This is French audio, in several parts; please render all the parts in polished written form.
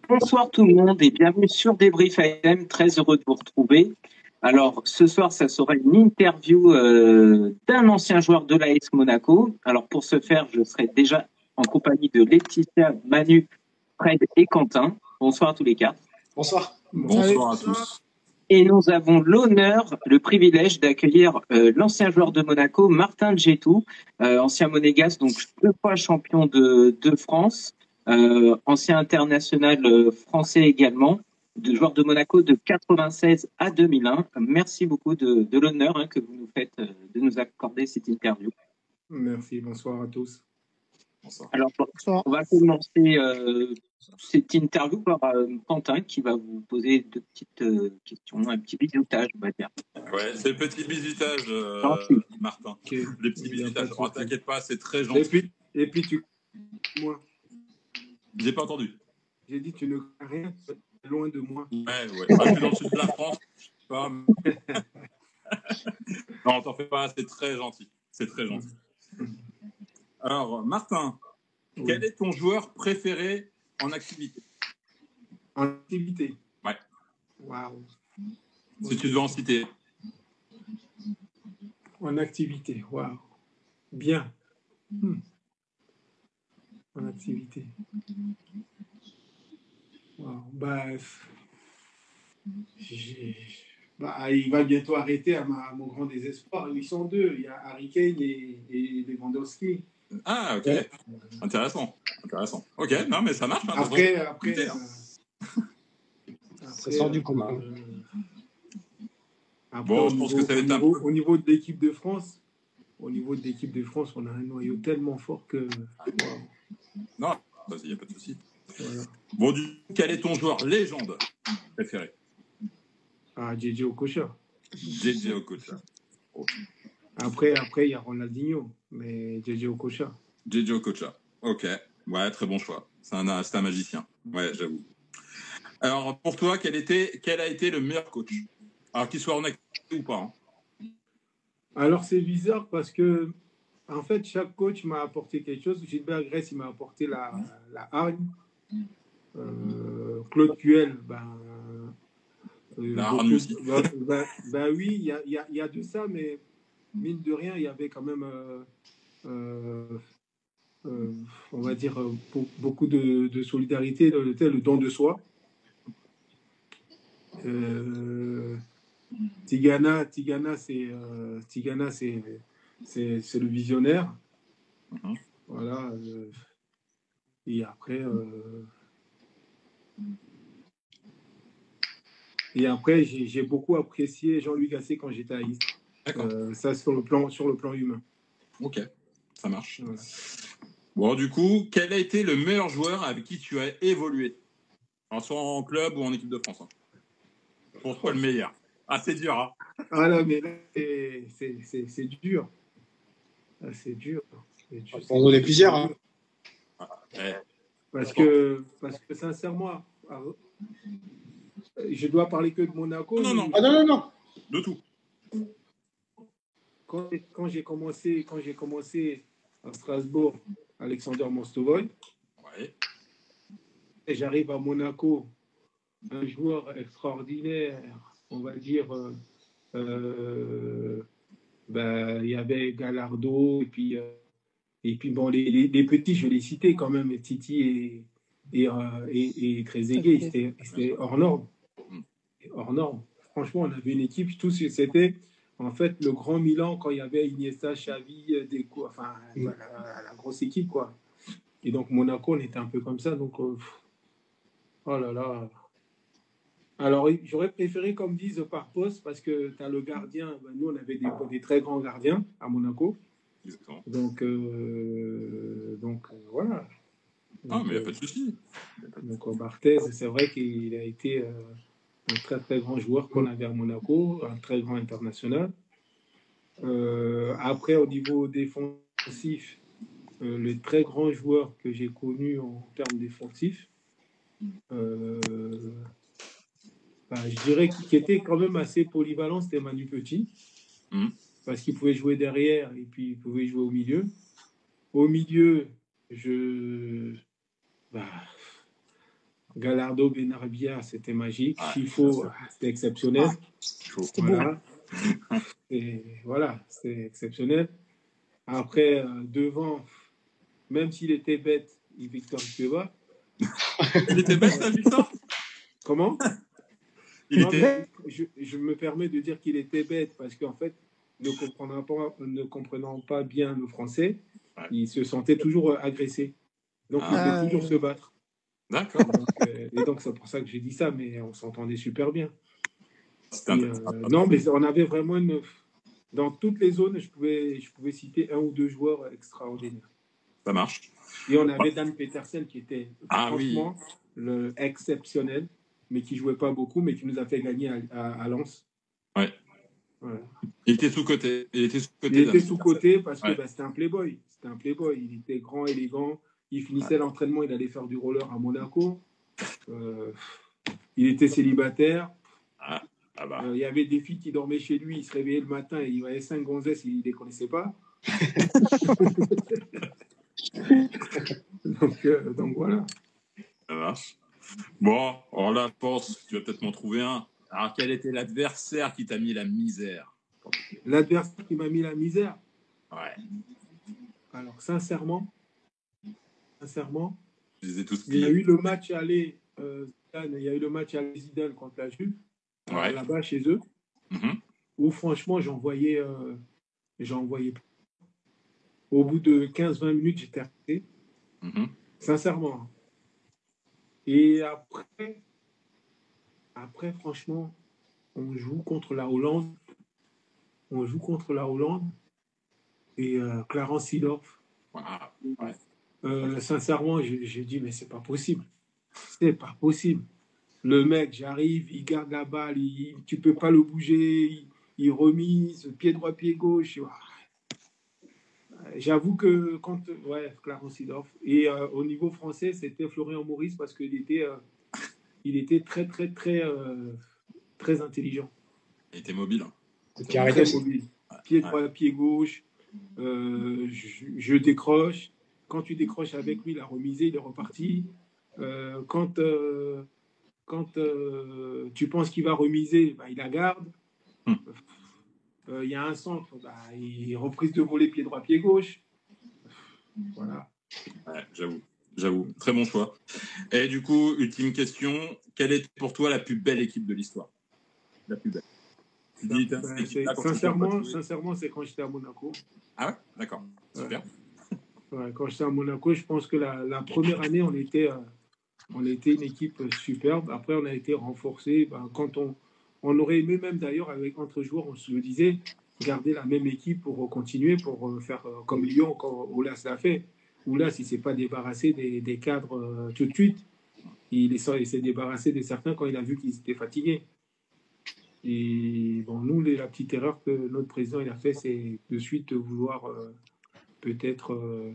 Bonsoir tout le monde et bienvenue sur Débrief AM. Très heureux de vous retrouver. Alors, ce soir, ça sera une interview d'un ancien joueur de l'AS Monaco. Alors, pour ce faire, je serai déjà en compagnie de Laetitia, Manu, Fred et Quentin. Bonsoir à tous les quatre. Bonsoir. Bonsoir à tous. Et nous avons l'honneur, le privilège d'accueillir l'ancien joueur de Monaco, Martin Djetou, ancien monégasque, donc 2 fois champion de France, ancien international français également, de joueur de Monaco de 96 à 2001. Merci beaucoup de l'honneur que vous nous faites de nous accorder cette interview. Merci, bonsoir à tous. Bonsoir. Alors, on va commencer cette interview par Quentin qui va vous poser 2 petites questions, un petit bisutage, on va dire. Ouais, c'est le petit bisutage, Martin. Okay. Les petits bisutages. Oh, t'inquiète pas, c'est très gentil. Et puis tu... Moi. J'ai pas entendu. J'ai dit tu ne connais rien, loin de moi. Ouais. Moi, je suis dans le sud de la France. Je sais pas. Non, t'en fais pas, c'est très gentil. C'est très gentil. Alors, Martin, oui. Quel est ton joueur préféré en activité? En activité? Ouais. Waouh. Si tu veux en citer. En activité, waouh. Bien. En activité. Waouh. Il va bientôt arrêter à mon grand désespoir. Ils sont 2. Il y a Harry Kane et Lewandowski. Ah, ok. Ouais. Intéressant. Ok, non, mais ça marche. Hein, après, ça sort du commun. Bon, je pense que ça va être un peu... Au niveau de l'équipe de France, on a un noyau tellement fort que... Wow. Non, il n'y a pas de souci. Voilà. Bon, du coup, quel est ton joueur légende préféré? Ah, JJ Okocha. JJ Okocha. Okay. Après, il y a Ronaldinho, mais JJ Okocha. JJ Okocha. Ok. Ouais, très bon choix. C'est un magicien. Ouais, j'avoue. Alors, pour toi, quel a été le meilleur coach? Alors, qu'il soit en activité ou pas. Hein. Alors, c'est bizarre parce que, en fait, chaque coach m'a apporté quelque chose. Gilbert Gress, il m'a apporté la hargne. Claude Puel, la hargne aussi. Oui, il y a de ça, mais mine de rien, il y avait quand même, on va dire, beaucoup de solidarité, le don de soi. Tigana, c'est le visionnaire. Voilà. Et après, j'ai beaucoup apprécié Jean-Louis Gasset quand j'étais à Istres. Ça, sur le plan humain. Ok, ça marche. Ouais. Bon, du coup, quel a été le meilleur joueur avec qui tu as évolué? Alors, soit en club ou en équipe de France. Hein. Pour toi, le meilleur. Ah, c'est dur, hein? Ah non, mais là, c'est dur. Ah, c'est dur. On en donner plusieurs. Hein. Parce que sincèrement, je dois parler que de Monaco. Non. Ah, non. De tout. Quand j'ai commencé à Strasbourg, Alexander Mostovoy. Ouais. Et j'arrive à Monaco, un joueur extraordinaire, on va dire. Il y avait Gallardo et puis bon, les petits, je les citais quand même, Titi et Trezeguet, c'était hors norme. Franchement, on avait une équipe, c'était en fait le grand Milan quand il y avait Iniesta, Xavi, Deco, enfin la grosse équipe quoi. Et donc Monaco, on était un peu comme ça, donc oh là là. Alors j'aurais préféré comme disent par poste parce que tu as le gardien, nous on avait des très grands gardiens à Monaco. Exactement. Donc voilà. Ah, mais il n'y a pas de souci. Donc Barthez, c'est vrai qu'il a été un très très grand joueur qu'on avait à Monaco, un très grand international. Après, au niveau défensif, le très grand joueur que j'ai connu en termes défensifs, je dirais qu'il était quand même assez polyvalent, c'était Manu Petit. Parce qu'il pouvait jouer derrière et puis il pouvait jouer au milieu. Au milieu, Gallardo, Benarbia, c'était magique. Ouais, Chifo, c'était exceptionnel. Chaud. Voilà, c'était exceptionnel. Après, devant, même s'il était bête, Victor Cueva. Il était bête, ça, Victor? Comment? Il Non, était... mais je me permets de dire qu'il était bête parce qu'en fait, ne comprenant pas bien le français, Ouais. il se sentait toujours agressé. Donc, il voulait toujours se battre. D'accord. Et donc, c'est pour ça que j'ai dit ça, mais on s'entendait super bien. C'était intéressant. Non, mais on avait vraiment une... Dans toutes les zones, je pouvais citer un ou deux joueurs extraordinaires. Ça marche. Et on avait Dan Petersen qui était franchement oui. exceptionnel, mais qui jouait pas beaucoup, mais qui nous a fait gagner à Lens. Ouais. Voilà. Il était sous-côté. Il était sous-côté parce que ouais. C'était un playboy. C'était un playboy. Il était grand, élégant. Il finissait l'entraînement, il allait faire du roller à Monaco. Il était célibataire. Il y avait des filles qui dormaient chez lui. Il se réveillait le matin et il voyait 5 gonzesses, il ne les connaissait pas. donc voilà. Ça marche. Bon, alors là, je pense, tu vas peut-être m'en trouver un. Alors, quel était l'adversaire qui t'a mis la misère? L'adversaire qui m'a mis la misère? Ouais. Alors, sincèrement, il y a eu le match aller, Zidane contre la Juve, là-bas chez eux, où franchement, j'en voyais au bout de 15-20 minutes, j'étais arrêté. Sincèrement. Et après, franchement, on joue contre la Hollande. Et Clarence Seedorf. Sincèrement, j'ai dit, mais c'est pas possible. C'est pas possible. Le mec, j'arrive, il garde la balle, tu peux pas le bouger, il remise, pied droit, pied gauche. J'avoue que Clarence Seedorf. Et au niveau français, c'était Florian Maurice parce qu'il était très, très, très, très intelligent. Il était mobile. Très mobile. Pied droit, pied gauche. Je décroche. Quand tu décroches avec lui, il a remisé, il est reparti. Quand tu penses qu'il va remiser, il la garde. Il y a un centre, il reprise de voler pied droit, pied gauche. Voilà. Ouais, j'avoue. Très bon choix. Et du coup, ultime question, quelle est pour toi la plus belle équipe de l'histoire? La plus belle. Sincèrement, c'est quand j'étais à Monaco. Ah ouais? D'accord. Super. Quand j'étais à Monaco, je pense que la première année, on était une équipe superbe. Après, on a été renforcé. Quand on aurait aimé même d'ailleurs, entre joueurs, on se le disait, garder la même équipe pour continuer, pour faire comme Lyon, quand Oulas l'a fait. Oulas, il ne s'est pas débarrassé des cadres tout de suite. Il s'est débarrassé de certains quand il a vu qu'ils étaient fatigués. Et bon, nous, la petite erreur que notre président il a fait, c'est de suite vouloir peut-être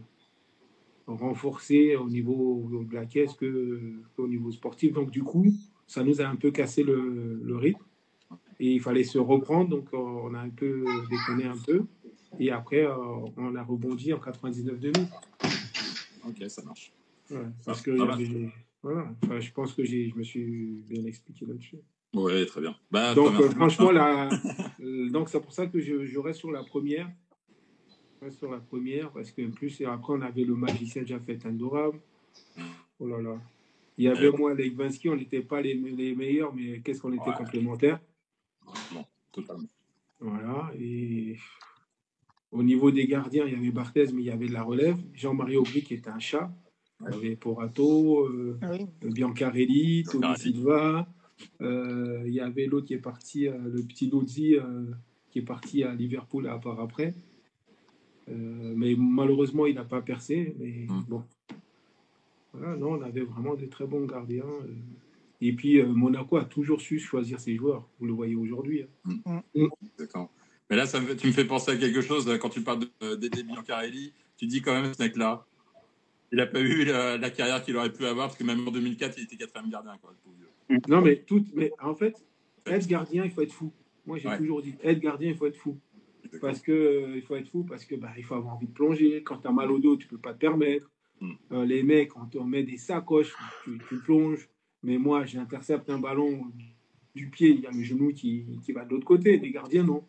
renforcer au niveau de la caisse qu'au niveau sportif. Donc, du coup, ça nous a un peu cassé le rythme. Et il fallait se reprendre. Donc, on a un peu déconné un peu. Et après, on a rebondi en 99-2000. Ok, ça marche. Ouais, parce que je pense que je me suis bien expliqué là-dessus. Oui, très bien. Donc, franchement, donc c'est pour ça que je reste sur la première. Parce que plus après, on avait le magicien Jafet Endoram. Oh là là. Il y avait moi, avec Vinsky, on n'était pas les meilleurs, mais qu'est-ce qu'on était complémentaires. Non, totalement. Voilà. Et au niveau des gardiens, il y avait Barthez, mais il y avait de la relève. Jean-Marie Aubry qui était un chat. Il y avait Porato, Biancarelli, Tony Silva. Il y avait l'autre qui est parti, le petit Lozzi, qui est parti à Liverpool à part après. Mais malheureusement, il n'a pas percé. Mais bon. Voilà, non, on avait vraiment de très bons gardiens. Et puis, Monaco a toujours su choisir ses joueurs. Vous le voyez aujourd'hui. D'accord. Mais là, tu me fais penser à quelque chose. Quand tu parles d'Ede Biancarelli, tu dis quand même, ce mec-là, il n'a pas eu la carrière qu'il aurait pu avoir, parce que même en 2004, il était 4e gardien. Quoi, non, mais en fait, être gardien, il faut être fou. Moi, j'ai toujours dit, être gardien, il faut être fou. Parce que il faut être fou, parce que il faut avoir envie de plonger. Quand tu as mal au dos, tu ne peux pas te permettre. Les mecs, quand on met des sacoches, tu plonges. Mais moi, j'intercepte un ballon du pied, il y a le genou qui va de l'autre côté. Les gardiens, non.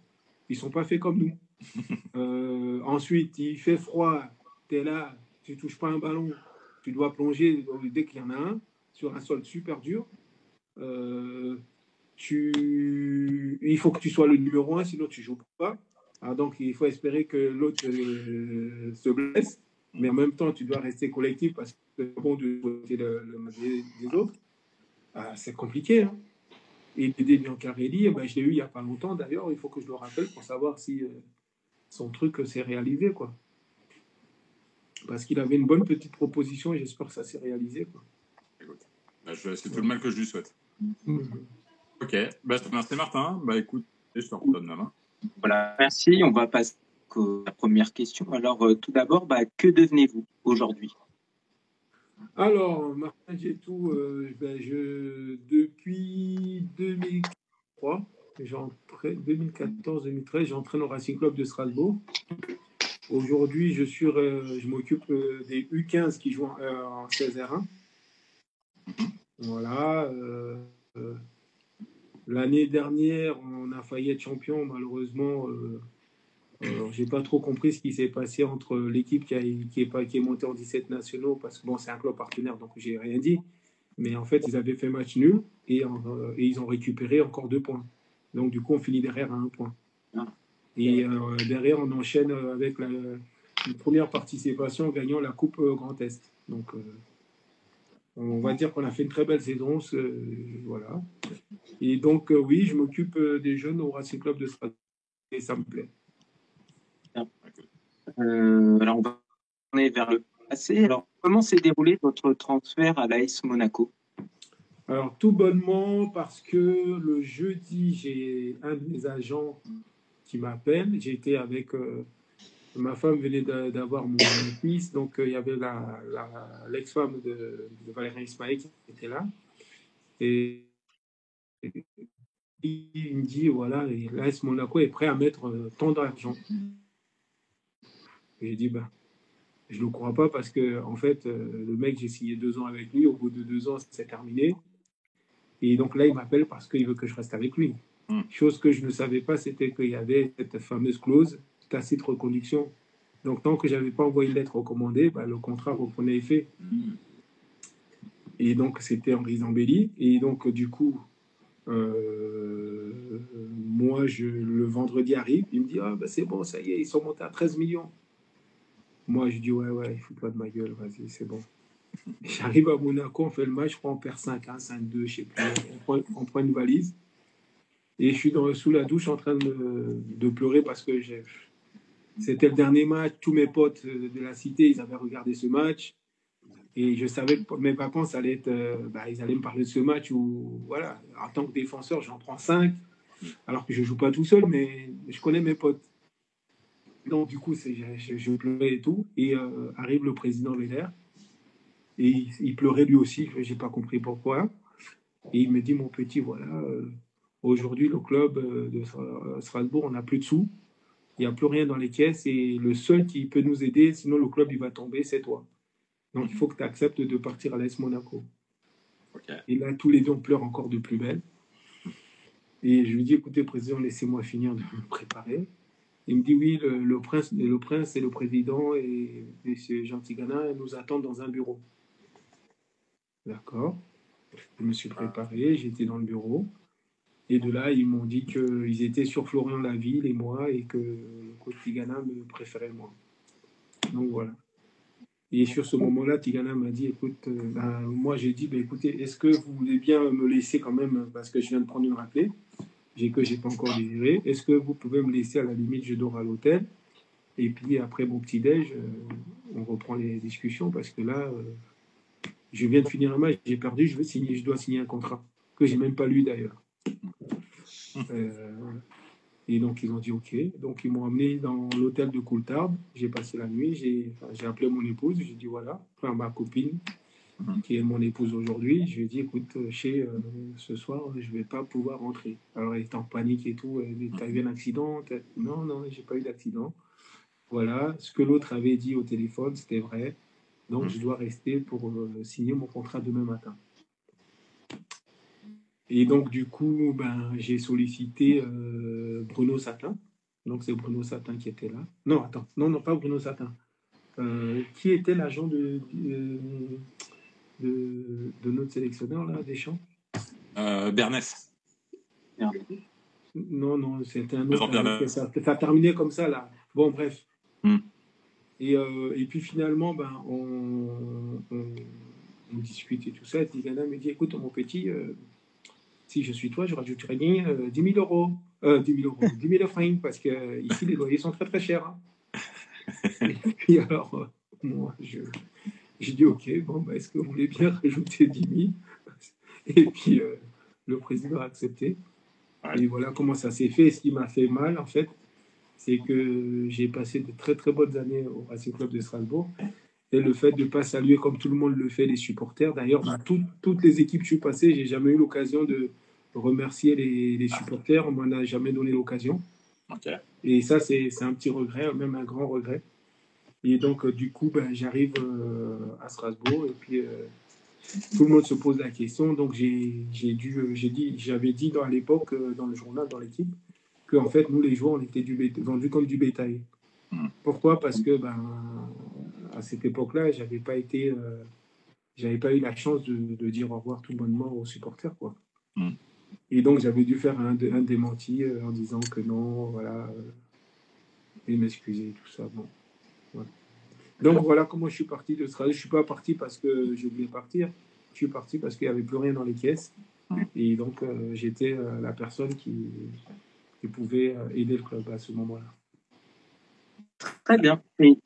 Ils ne sont pas faits comme nous. Ensuite, il fait froid, tu es là, tu ne touches pas un ballon, tu dois plonger dès qu'il y en a un sur un sol super dur. Il faut que tu sois le numéro 1, sinon tu ne joues pas. Alors donc, il faut espérer que l'autre se blesse, mais en même temps, tu dois rester collectif parce que c'est bon de côté des autres. C'est compliqué. Hein. Et Dédé Biancarelli, je l'ai eu il n'y a pas longtemps d'ailleurs, il faut que je le rappelle pour savoir si son truc s'est réalisé, quoi. Parce qu'il avait une bonne petite proposition et j'espère que ça s'est réalisé, quoi. Écoute, c'est tout le mal que je lui souhaite. Ok, je te remercie Martin. Écoute, je te redonne la main. Voilà, merci. On va passer à la première question. Alors, tout d'abord, que devenez-vous aujourd'hui? Alors, Martin Djetou, depuis 2003, 2014-2013, j'entraîne au Racing Club de Strasbourg. Aujourd'hui, je m'occupe des U15 qui jouent en 16R1. Voilà. L'année dernière, on a failli être champion. Malheureusement, j'ai pas trop compris ce qui s'est passé entre l'équipe qui est montée en 17 nationaux, parce que c'est un club partenaire, donc j'ai rien dit. Mais en fait, ils avaient fait match nul et ils ont récupéré encore 2 points. Donc du coup, on finit derrière à 1 point. Et derrière, on enchaîne avec une première participation en gagnant la Coupe Grand Est. Donc on va dire qu'on a fait une très belle saison. Voilà. Et donc oui, je m'occupe des jeunes au Racing Club de Strasbourg et ça me plaît. Alors, on va tourner vers le passé. Alors, comment s'est déroulé votre transfert à l'AS Monaco? Alors, tout bonnement, parce que le jeudi, j'ai un de mes agents qui m'appelle. J'étais avec... ma femme venait d'avoir mon fils, donc il y avait l'ex-femme de Valérien Ismaël qui était là. Et il me dit, voilà, l'AS Monaco est prêt à mettre tant d'argent. Et j'ai dit, je ne le crois pas parce que, en fait, le mec, j'ai signé 2 ans avec lui. Au bout de 2 ans, c'est terminé. Et donc là, il m'appelle parce qu'il veut que je reste avec lui. Chose que je ne savais pas, c'était qu'il y avait cette fameuse clause, tacite reconduction. Donc, tant que je n'avais pas envoyé une lettre recommandée, le contrat reprenait effet. Et donc, c'était Henri Zambelli. Et donc, du coup, moi, le vendredi arrive, il me dit, c'est bon, ça y est, ils sont montés à 13 millions. Moi, je dis, ouais, il faut pas de ma gueule, vas-y, c'est bon. J'arrive à Monaco, on fait le match, je crois, on perd 5-1, 5-2, je sais plus. On prend une valise. Et je suis sous la douche en train de pleurer parce que c'était le dernier match. Tous mes potes de la cité, ils avaient regardé ce match. Et je savais que mes vacances allaient être. Ils allaient me parler de ce match où, voilà, en tant que défenseur, j'en prends 5. Alors que je ne joue pas tout seul, mais je connais mes potes. Donc, du coup, je pleurais et tout. Et arrive le président Véler. Et il pleurait lui aussi. Je n'ai pas compris pourquoi. Et il me dit, mon petit, voilà, aujourd'hui, le club de Strasbourg, on n'a plus de sous. Il n'y a plus rien dans les caisses. Et le seul qui peut nous aider, sinon le club, il va tomber, c'est toi. Donc, il faut que tu acceptes de partir à l'AS Monaco. Okay. Et là, tous les deux, on pleure encore de plus belle. Et je lui dis, écoutez, président, laissez-moi finir de me préparer. Il me dit, oui, le prince et le président et M. Jean Tigana nous attendent dans un bureau. D'accord. Je me suis préparé, j'étais dans le bureau. Et de là, ils m'ont dit qu'ils étaient sur Florian Laville et moi, et que le coach Tigana me préférait moi. Donc voilà. Et sur ce moment-là, Tigana m'a dit, écoute, moi j'ai dit, écoutez, est-ce que vous voulez bien me laisser quand même, parce que je viens de prendre une raclée, que j'ai pas encore désiré, est-ce que vous pouvez me laisser à la limite, je dors à l'hôtel, et puis après mon petit-déj, on reprend les discussions, parce que là, je viens de finir un match, j'ai perdu, je dois signer un contrat, que j'ai même pas lu d'ailleurs. Et donc, ils ont dit OK. Donc, ils m'ont amené dans l'hôtel de Coulthard. J'ai passé la nuit. J'ai appelé mon épouse. J'ai dit voilà, enfin, ma copine, qui est mon épouse aujourd'hui. Je lui ai dit écoute, ce soir, je ne vais pas pouvoir rentrer. Alors, elle était en panique et tout. Elle dit t'as eu un accident? Non, j'ai pas eu d'accident. Voilà, ce que l'autre avait dit au téléphone, c'était vrai. Donc, je dois rester pour signer mon contrat demain matin. Et donc, du coup, j'ai sollicité Bruno Satin. Donc, c'est Bruno Satin qui était là. Non, attends. Non, non, pas Bruno Satin. Qui était l'agent de notre sélectionneur, là, Deschamps? Bernès. Non, non, c'était un autre. Jean-Pierre Ça a terminé comme ça, là. Bon, bref. Hmm. Et puis finalement, on discute et tout ça. Et Tigana me dit, écoute, mon petit, si je suis toi, je rajouterais bien 10 000 euros. 10 000 euros, 10 000 francs, parce que ici, les loyers sont très, très chers. Hein. Et puis alors, moi, j'ai dit, OK, bon, est-ce que vous voulez bien rajouter 10 000? Et puis, le président a accepté. Ouais. Et voilà comment ça s'est fait. Et ce qui m'a fait mal, en fait, c'est que j'ai passé de très, très bonnes années au Racing Club de Strasbourg. Et le fait de ne pas saluer comme tout le monde le fait les supporters. D'ailleurs, dans toutes les équipes que je suis passé, j'ai jamais eu l'occasion de remercier les supporters. On m'en a jamais donné l'occasion. Okay. Et ça, c'est un petit regret, même un grand regret. Et donc, du coup, j'arrive à Strasbourg et puis tout le monde se pose la question. Donc, j'avais dit à l'époque, dans le journal, dans l'équipe, qu'en fait, nous, les joueurs, on était vendus comme du bétail. Pourquoi? Parce que à cette époque-là, j'avais pas eu la chance de dire au revoir tout bonnement aux supporters, quoi. Et donc, j'avais dû faire un démenti en disant que non, voilà, et m'excuser, tout ça. Bon. Voilà. Donc, voilà comment je suis parti de Strasbourg. Je ne suis pas parti parce que je voulais partir. Je suis parti parce qu'il n'y avait plus rien dans les caisses. Et donc, j'étais la personne qui pouvait aider le club à ce moment-là. Très bien. Et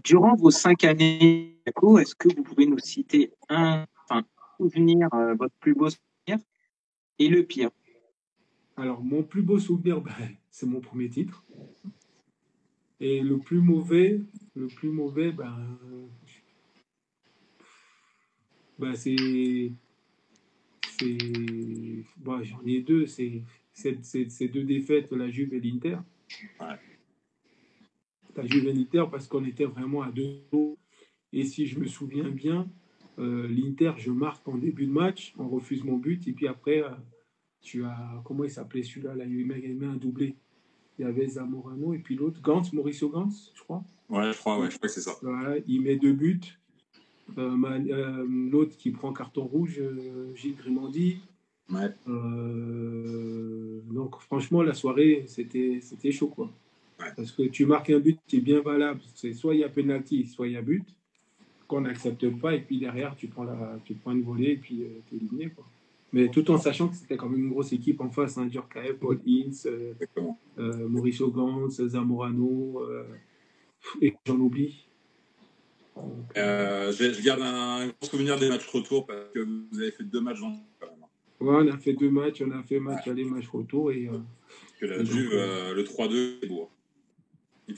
durant vos 5 années, est-ce que vous pouvez nous citer un souvenir, votre plus beau souvenir et le pire? Alors, mon plus beau souvenir, c'est mon premier titre. Et le plus mauvais, j'en ai deux. C'est deux défaites, la Juve et l'Inter. Ouais. La Juve et l'Inter parce qu'on était vraiment à 2-0. Et si je me souviens bien, l'Inter, je marque en début de match, on refuse mon but. Et puis après, tu as, comment il s'appelait celui-là là, il met un doublé. Il y avait Zamorano et puis l'autre, Mauricio Gantz, je crois. Ouais, je crois que c'est ça. Voilà, il met 2 buts. L'autre qui prend carton rouge, Gilles Grimandi. Ouais. Donc franchement, la soirée, c'était chaud, quoi. Ouais. Parce que tu marques un but qui est bien valable. C'est soit il y a penalty, soit il y a but. Qu'on n'accepte pas, et puis derrière, tu prends une volée, et puis tu es éliminé, quoi. Mais tout en sachant que c'était quand même une grosse équipe en face, hein, Djorkaeff, Paul Ince, Mauricio Gantz, Zamorano, et j'en oublie. Je garde un gros souvenir des matchs retour parce que vous avez fait 2 matchs dans quand même. Ouais, on a fait 2 matchs, on a fait match aller, match retour. Et, que la Juve, le 3-2, c'est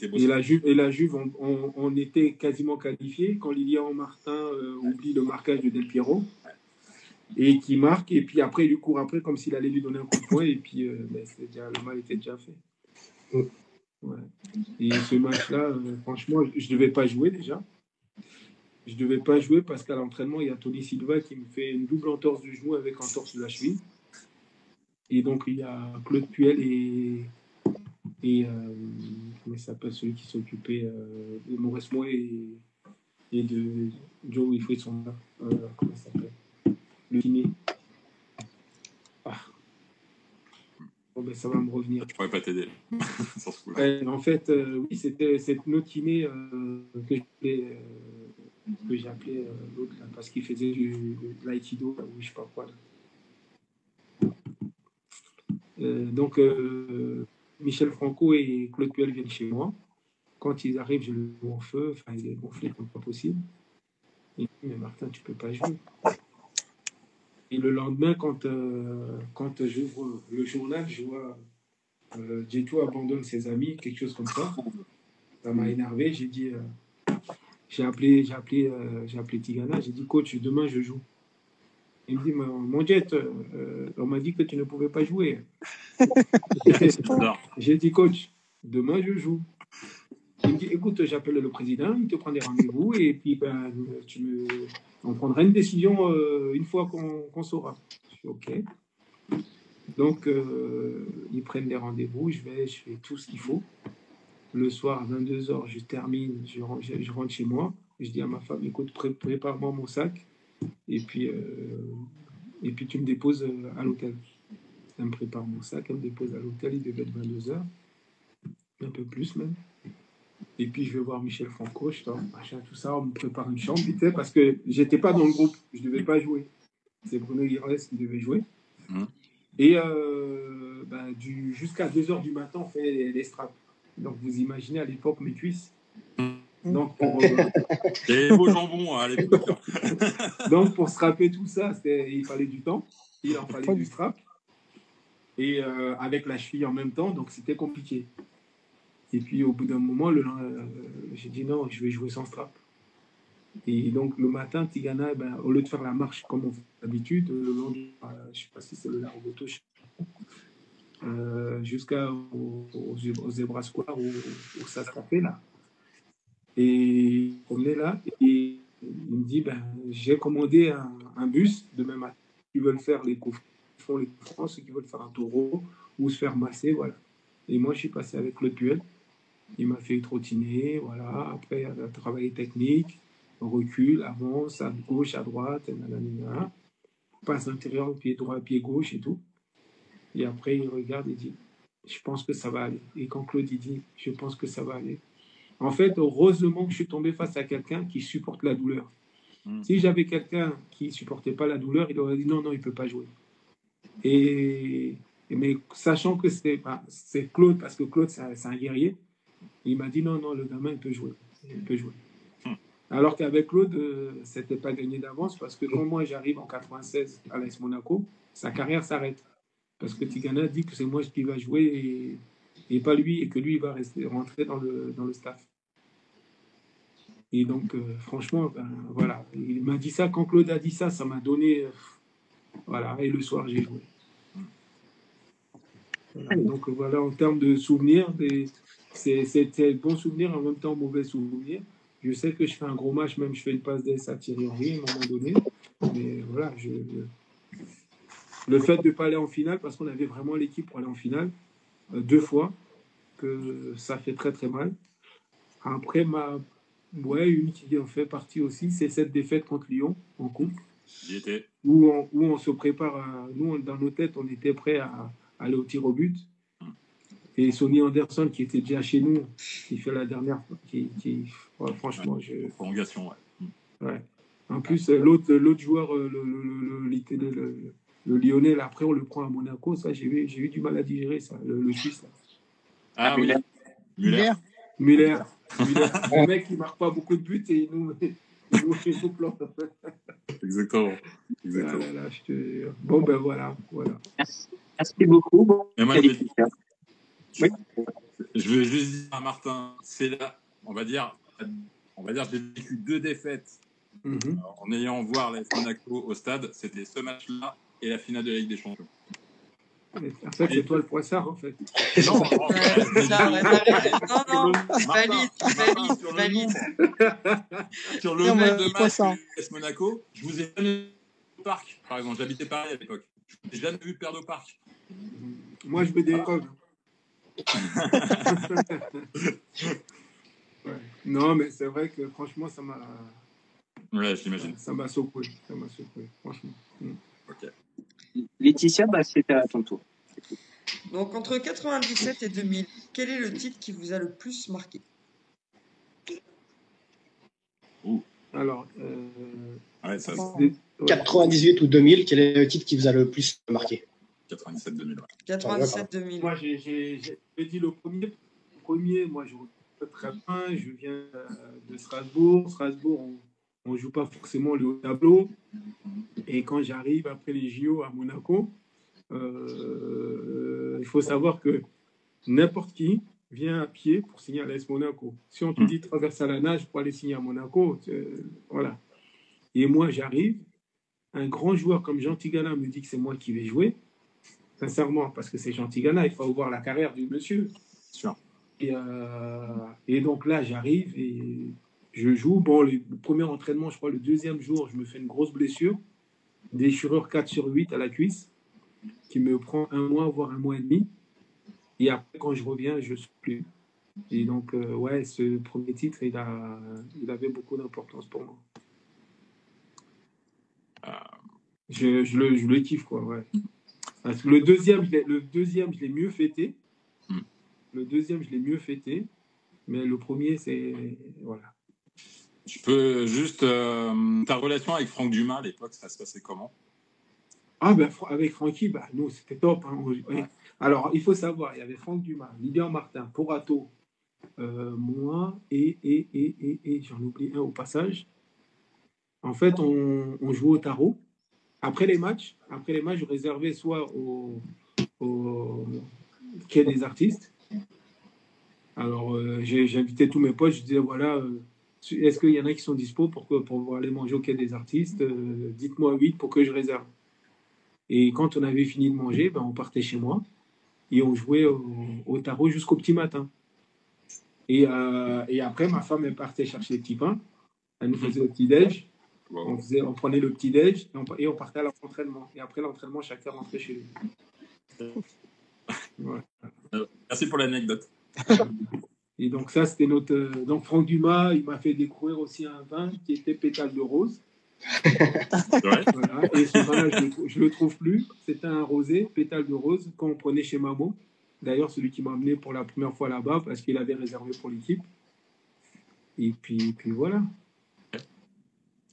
beau. Et la Juve, on était quasiment qualifiés quand Lilian Martin oublie le marquage de Del Piero. Et qui marque, et puis après, il lui court après comme s'il allait lui donner un coup de poing, et puis le mal était déjà fait. Ouais. Et ce match-là, franchement, je ne devais pas jouer déjà. Je ne devais pas jouer parce qu'à l'entraînement, il y a Tony Silva qui me fait une double entorse du genou avec entorse de la cheville. Et donc, il y a Claude Puel et comment il s'appelle celui qui s'occupait de Maurice Moé et de Joe Wilfried sont là. Comment il s'appelle? Le kiné. Bon, ça va me revenir. Je pourrais pas t'aider. En fait, oui, c'était notre kiné que j'appelais l'autre là, parce qu'il faisait de l'aïkido, ou je sais pas quoi. Donc, Michel Franco et Claude Puel viennent chez moi. Quand ils arrivent, je le mets en feu. Enfin, il est gonflé comme pas possible. Il dit, mais Martin, tu peux pas jouer. Et le lendemain, quand j'ouvre le journal, je vois Djetou abandonne ses amis, quelque chose comme ça. Ça m'a énervé. J'ai dit, j'ai appelé Tigana. J'ai dit, coach, demain je joue. Il me dit, mon Jet, on m'a dit que tu ne pouvais pas jouer. J'ai dit, coach, demain je joue. Il me dit, écoute, j'appelle le président, il te prend des rendez-vous et puis on prendra une décision une fois qu'on saura. Je dis, ok. Donc, ils prennent les rendez-vous, je fais tout ce qu'il faut. Le soir, à 22h, je termine, je rentre chez moi. Je dis à ma femme, écoute, prépare-moi mon sac et puis tu me déposes à l'hôtel. Elle me prépare mon sac, elle me dépose à l'hôtel, il devait être 22h, un peu plus même. Et puis je vais voir Michel Franco, je sors, machin, tout ça, on me prépare une chambre vite fait parce que j'étais pas dans le groupe, je devais pas jouer. C'est Bruno Guirales qui devait jouer. Et jusqu'à 2h du matin, on fait les straps. Donc vous imaginez à l'époque mes cuisses. Donc et vos jambons à l'époque. Donc pour strapper tout ça, il fallait du temps, il en fallait du strap. Et avec la cheville en même temps, donc c'était compliqué. Et puis au bout d'un moment, j'ai dit non, je vais jouer sans strap. Et donc le matin, Tigana, au lieu de faire la marche comme on fait d'habitude, le long du, je ne sais pas si c'est le Largoto, jusqu'au Zebra Square où ça se tapait là. Et on est là et il me dit j'ai commandé un bus demain matin qui veulent faire les coups font les coups, ceux qui veulent faire un taureau ou se faire masser, voilà. Et moi je suis passé avec Claude Puel, il m'a fait trottiner, voilà. Après il a travaillé technique, recul, avance, à gauche, à droite, nanana, passe intérieur, pied droit, pied gauche et tout. Et après il regarde et dit je pense que ça va aller. Et quand Claude il dit je pense que ça va aller, en fait, heureusement que je suis tombé face à quelqu'un qui supporte la douleur. Si j'avais quelqu'un qui ne supportait pas la douleur, il aurait dit non, il ne peut pas jouer. Mais sachant que c'est Claude, parce que Claude, c'est un guerrier, il m'a dit non, le gamin, il peut jouer. Il peut jouer. Alors qu'avec Claude, ce n'était pas gagné d'avance, parce que quand moi, j'arrive en 96 à l'AS Monaco, sa carrière s'arrête. Parce que Tigana dit que c'est moi qui va jouer et pas lui, et que lui, il va rentrer dans le staff. Et donc, franchement, voilà. Il m'a dit ça, quand Claude a dit ça, ça m'a donné... voilà, et le soir, j'ai joué. Voilà. Donc, voilà, en termes de souvenirs, c'était bon souvenir, en même temps mauvais souvenir. Je sais que je fais un gros match, même je fais une passe d'ess à Thierry Henry à un moment donné. Mais voilà, le fait de ne pas aller en finale, parce qu'on avait vraiment l'équipe pour aller en finale, 2 fois, que ça fait très très mal. Après, une qui en fait partie aussi, c'est cette défaite contre Lyon en coupe, où on se prépare. Nous, dans nos têtes, on était prêts à aller au tir au but. Et Sonny Anderson, qui était déjà chez nous, qui fait la dernière, franchement, prolongation, ouais. En plus, l'autre joueur, le Lyonnais, là, après on le prend à Monaco, ça j'ai eu du mal à digérer ça, le Suisse. Là. Ah oui, Muller. Le mec qui marque pas beaucoup de buts et il nous plante. Exactement. Là, bon ben voilà. Merci beaucoup. Bon, je veux juste dire à Martin, c'est là, on va dire, j'ai vécu 2 défaites en ayant voir l'AS Monaco au stade. C'était ce match-là et la finale de la Ligue des Champions. En fait, c'est toi le poissard, en fait. Non, valide. Sur le nombre de matchs de l'AS Monaco, je vous ai jamais vu au parc, par exemple. J'habitais Paris à l'époque. Je n'ai jamais vu perdre au parc. Moi, je me dérobe. Ouais. Non, mais c'est vrai que franchement, ça m'a. Ouais, j'imagine. Ça m'a secoué, franchement. Ok. Laetitia, c'était à ton tour. Donc, entre 97 et 2000, quel est le titre qui vous a le plus marqué? Alors, 98 ou 2000, quel est le titre qui vous a le plus marqué? 97-2000. 97-2000. Moi, j'ai dit le premier, moi, je regarde très bien. Je viens de Strasbourg. Strasbourg, on ne joue pas forcément le haut tableau. Et quand j'arrive après les JO à Monaco, il faut savoir que n'importe qui vient à pied pour signer à l'AS Monaco. Si on te dit traverse à la nage pour aller signer à Monaco, voilà. Et moi, j'arrive, un grand joueur comme Jean Tigana me dit que c'est moi qui vais jouer. Sincèrement, parce que c'est Jean Tigana, il faut voir la carrière du monsieur. Sûr. Et donc là, j'arrive et je joue. Bon, le premier entraînement, je crois, le deuxième jour, je me fais une grosse blessure. Déchirure 4/8 à la cuisse. qui me prend 1 mois, voire 1 mois et demi. Et après, quand je reviens, je ne suis plus. Et donc, ouais, ce premier titre, il avait beaucoup d'importance pour moi. Je le kiffe, quoi, ouais. Parce que le deuxième, je l'ai mieux fêté. Le deuxième, je l'ai mieux fêté. Mais le premier, c'est... Voilà. Tu peux juste... ta relation avec Franck Dumas, à l'époque, ça se passait comment? Ah, ben, avec Francky, nous, c'était top. Hein. Ouais. Alors, il faut savoir, il y avait Franck Dumas, Lilian Martin, Porato, moi et j'en oublie un au passage. En fait, on jouait au tarot. Après les matchs, je réservais soit au quai des artistes. Alors, j'invitais tous mes potes, je disais, voilà, est-ce qu'il y en a qui sont dispo pour aller manger au quai des artistes? Dites-moi 8 pour que je réserve. Et quand on avait fini de manger, on partait chez moi et on jouait au tarot jusqu'au petit matin. Et après, ma femme, elle partait chercher les petits pains. Elle nous faisait le petit-déj. On prenait le petit-déj et on partait à l'entraînement. Et après l'entraînement, chacun rentrait chez lui. Voilà. Merci pour l'anecdote. Et donc ça, c'était notre... Donc Franck Dumas, il m'a fait découvrir aussi un vin qui était pétale de rose. Ouais. Voilà. Et ce vin-là, je le trouve plus. C'était un rosé, pétale de rose, qu'on prenait chez Maman. D'ailleurs, celui qui m'a amené pour la première fois là-bas, parce qu'il avait réservé pour l'équipe. Et puis voilà.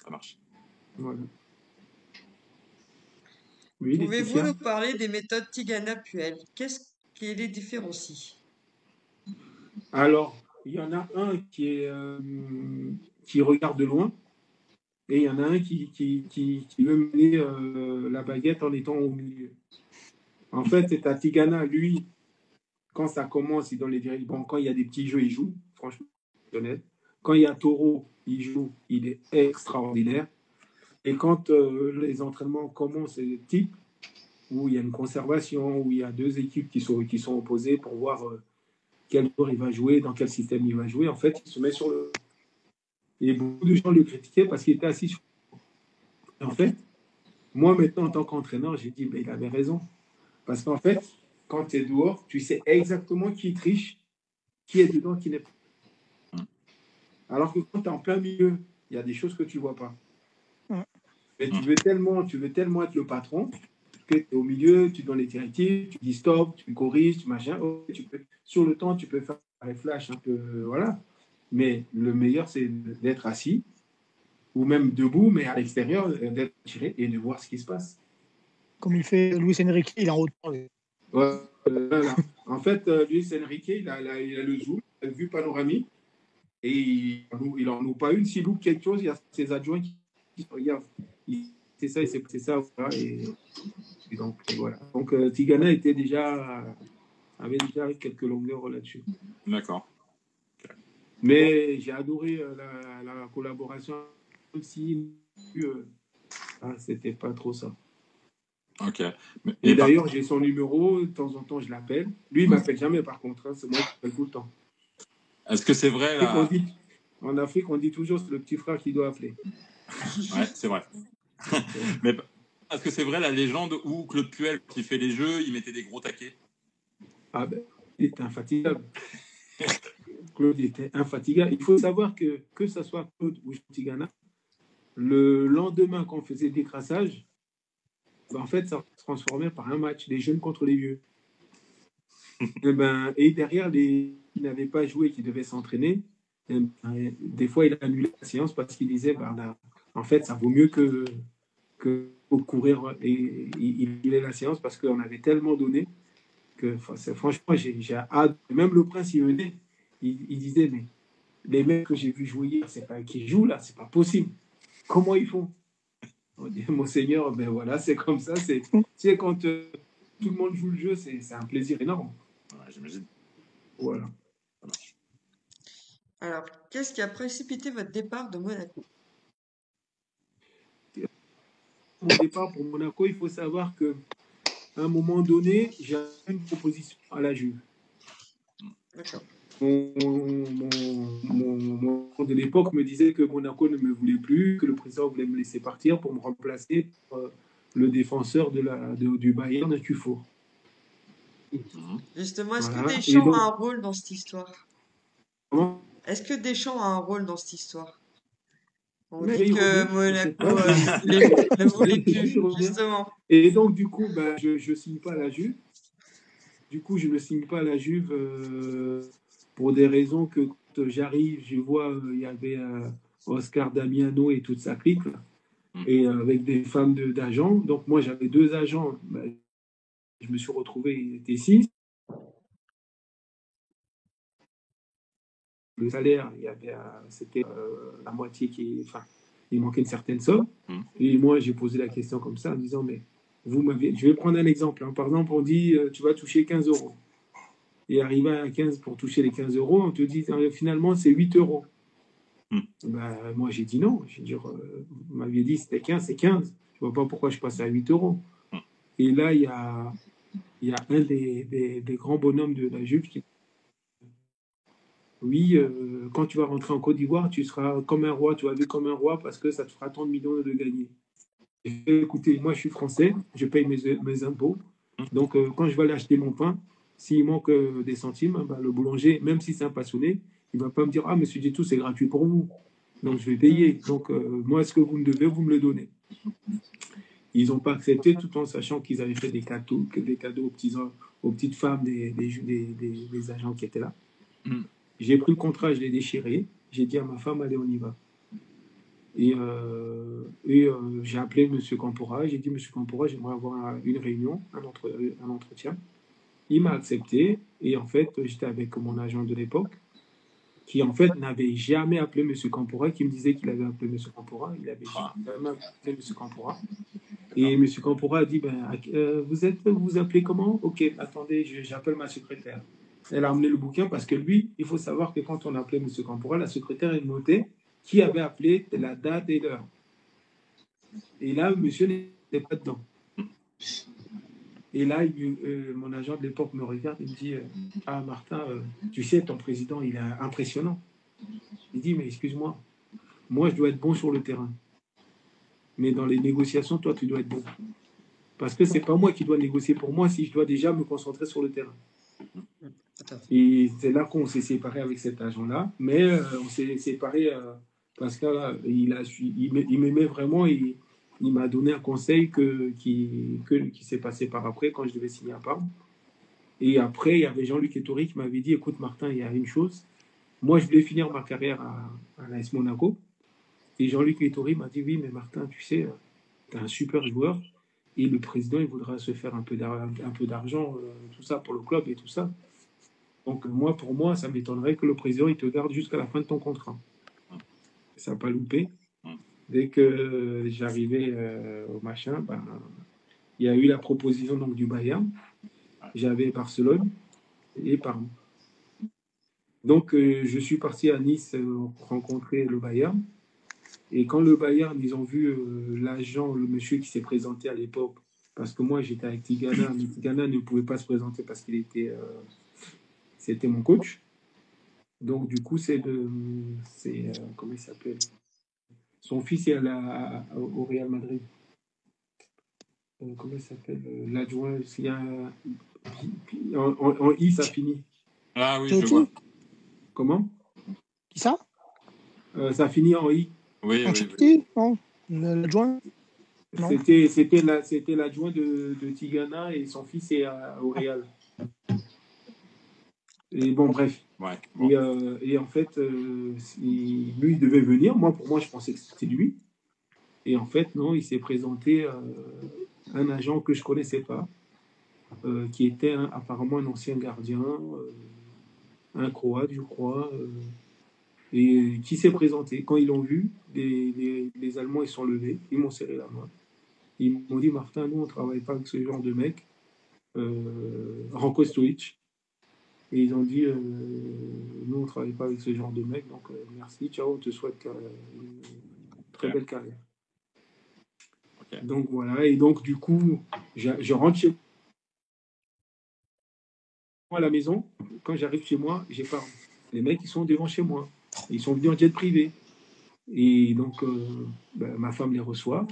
Ça marche. Voilà. Oui, Pouvez-vous nous parler des méthodes Tigana-Puel? Qu'est-ce qui les différencie? Alors, il y en a un qui regarde de loin et il y en a un qui veut mener la baguette en étant au milieu. En fait, c'est à Tigana, lui, quand ça commence, il donne les directions. Bon, quand il y a des petits jeux, il joue, franchement, honnête. Quand il y a Taureau, il joue, il est extraordinaire. Et quand les entraînements commencent, c'est des types où il y a une conservation, où il y a deux équipes qui sont opposées pour voir quel joueur il va jouer, dans quel système il va jouer. En fait, il se met sur le... Et beaucoup de gens le critiquaient parce qu'il était assis sur le... En fait, moi, maintenant, en tant qu'entraîneur, j'ai dit, il avait raison. Parce qu'en fait, quand tu es dehors, tu sais exactement qui triche, qui est dedans, qui n'est pas. Alors que quand tu es en plein milieu, il y a des choses que tu ne vois pas. Mais tu veux tellement être le patron que tu es au milieu, tu donnes les directives, tu dis stop, tu corriges, machin. Sur le temps, tu peux faire les flashs un peu, voilà. Mais le meilleur, c'est d'être assis ou même debout, mais à l'extérieur, d'être tiré et de voir ce qui se passe. Comme il fait Luis Enrique, il est en hauteur. Voilà. En fait, Luis Enrique, il a le zoom, la vue panoramique, et il en loupe pas une. S'il loupe quelque chose, il y a ses adjoints qui regardent. C'est ça, c'est ça. Voilà, et donc, voilà. Donc, Tigana avait déjà quelques longueurs là-dessus. D'accord. Mais j'ai adoré la collaboration, même si c'était pas trop ça. Ok. Et d'ailleurs, j'ai son numéro, de temps en temps, je l'appelle. Lui, il ne m'appelle jamais, par contre. Hein, c'est moi qui l'appelle tout le temps. Est-ce que c'est vrai là... En Afrique, on dit toujours c'est le petit frère qui doit appeler. Ouais, c'est vrai. Mais est-ce que c'est vrai la légende où Claude Puel, qui fait les jeux, il mettait des gros taquets? Ah ben, il était infatigable. Claude était infatigable. Il faut savoir que ce soit Claude ou Tigana, le lendemain qu'on faisait des crassages, en fait, ça se transformait par un match, les jeunes contre les vieux. Et derrière, les qui n'avaient pas joué, qui devaient s'entraîner, des fois, il annulait la séance parce qu'il disait, en fait, ça vaut mieux que courir. Et il annulait la séance parce qu'on avait tellement donné que, franchement, j'ai hâte. Même le prince, il venait, il disait, mais les mecs que j'ai vus jouer hier, c'est pas qui jouent là, c'est pas possible. Comment ils font? On dit, Monseigneur, ben voilà, c'est comme ça. Tu sais, quand tout le monde joue le jeu, c'est un plaisir énorme. Ouais, j'imagine. Voilà. Alors, qu'est-ce qui a précipité votre départ de Monaco? Mon départ pour Monaco, il faut savoir qu'à un moment donné, j'ai une proposition à la Juve. D'accord. Mon de l'époque me disait que Monaco ne me voulait plus, que le président voulait me laisser partir pour me remplacer le défenseur du Bayern de Kufo. Justement, est-ce que Voilà. Et Deschamps donc, a un rôle dans cette histoire? comment? Est-ce que Deschamps a un rôle dans cette histoire? On Mais dit il que revient, je sais Monaco pas. ne voulait Il plus, revient. justement. Et donc, du coup, bah, je ne signe pas à la Juve. Du coup, je ne signe pas à la Juve pour des raisons que quand j'arrive, je vois, il y avait Oscar Damiano et toute sa clique, là, et avec des femmes d'agents. Donc, moi, j'avais 2 agents. Bah, je me suis retrouvé, il était 6. Le salaire, il y avait, c'était la moitié enfin, il manquait une certaine somme. Et moi, j'ai posé la question comme ça en disant, mais je vais prendre un exemple. Hein. Par exemple, on dit, tu vas toucher 15 euros. Et arrivé à 15 pour toucher les 15 euros, on te dit, finalement, c'est 8 euros. Ben, moi, j'ai dit non. J'ai dit, vous m'aviez dit, c'était 15, c'est 15. Je ne vois pas pourquoi je passe à 8 euros. Et là, il y a un des grands bonhommes de la Juve qui oui, quand tu vas rentrer en Côte d'Ivoire, tu seras comme un roi, tu vas vivre comme un roi parce que ça te fera tant de millions de gagner. J'ai fait, écoutez, moi je suis français, je paye mes impôts. Donc quand je vais aller acheter mon pain, s'il manque des centimes, bah, le boulanger, même si c'est un passionné, il ne va pas me dire, ah, monsieur Djetou, c'est gratuit pour vous. Donc je vais payer. Donc moi, ce que vous me devez, vous me le donnez. Ils n'ont pas accepté tout en sachant qu'ils avaient fait des cadeaux aux petites femmes des agents qui étaient là. J'ai pris le contrat, je l'ai déchiré. J'ai dit à ma femme, allez, on y va. Et j'ai appelé M. Campora. J'ai dit, M. Campora, j'aimerais avoir une réunion, un entretien. Il m'a accepté. Et en fait, j'étais avec mon agent de l'époque, qui en fait n'avait jamais appelé M. Campora, qui me disait qu'il avait appelé M. Campora. Il avait jamais appelé M. Campora. Et M. Campora a dit, vous vous appelez comment? Ok, attendez, j'appelle ma secrétaire. Elle a amené le bouquin parce que lui, il faut savoir que quand on appelait M. Campora, la secrétaire est notée qui avait appelé, la date et l'heure. Et là, monsieur n'était pas dedans. Et là, mon agent de l'époque me regarde et me dit, ah Martin, tu sais, ton président, il est impressionnant. Il dit, mais excuse-moi, moi je dois être bon sur le terrain. Mais dans les négociations, toi, tu dois être bon. Parce que c'est pas moi qui dois négocier pour moi si je dois déjà me concentrer sur le terrain. Et c'est là qu'on s'est séparé avec cet agent-là. Mais on s'est séparé parce qu'il m'aimait vraiment et il m'a donné un conseil qui s'est passé par après quand je devais signer à Parme. Et après, il y avait Jean-Luc Ettori qui m'avait dit, écoute Martin, il y a une chose. Moi, je voulais finir ma carrière à l'AS Monaco. Et Jean-Luc Ettori m'a dit, oui, mais Martin, tu sais, tu es un super joueur. Et le président, il voudra se faire un peu d'argent, tout ça, pour le club et tout ça. Donc, pour moi, ça m'étonnerait que le président, il te garde jusqu'à la fin de ton contrat. Ça n'a pas loupé. Dès que j'arrivais au machin, il y a eu la proposition donc, du Bayern. J'avais Barcelone et Parme. Donc, je suis parti à Nice rencontrer le Bayern. Et quand le Bayern, ils ont vu l'agent, le monsieur qui s'est présenté à l'époque, parce que moi, j'étais avec Tigana, mais Tigana ne pouvait pas se présenter parce qu'il était... c'était mon coach. Donc, du coup, comment il s'appelle? Son fils est au Real Madrid. Comment il s'appelle? L'adjoint, en I, ça finit. Ah oui, je vois. Comment? Qui ça? Ça finit en I. Oui, oui. Non, l'adjoint? C'était l'adjoint de Tigana et son fils est au Real. Et bon, bref. Ouais, bon. Et en fait, lui, il devait venir. Pour moi, je pensais que c'était lui. Et en fait, non, il s'est présenté un agent que je ne connaissais pas, qui était apparemment un ancien gardien, un Croate, je crois, et qui s'est présenté. Quand ils l'ont vu, les Allemands, ils sont levés, ils m'ont serré la main. Ils m'ont dit, Martin, nous, on ne travaille pas avec ce genre de mec. Ranko Stojic. Et ils ont dit, nous, on ne travaille pas avec ce genre de mec, donc merci, ciao, on te souhaite une très belle carrière. Okay. Donc voilà, et donc du coup, je rentre chez moi à la maison. Quand j'arrive chez moi, j'ai pas. Les mecs, ils sont devant chez moi. Ils sont venus en jet privé. Et donc, ma femme les reçoit.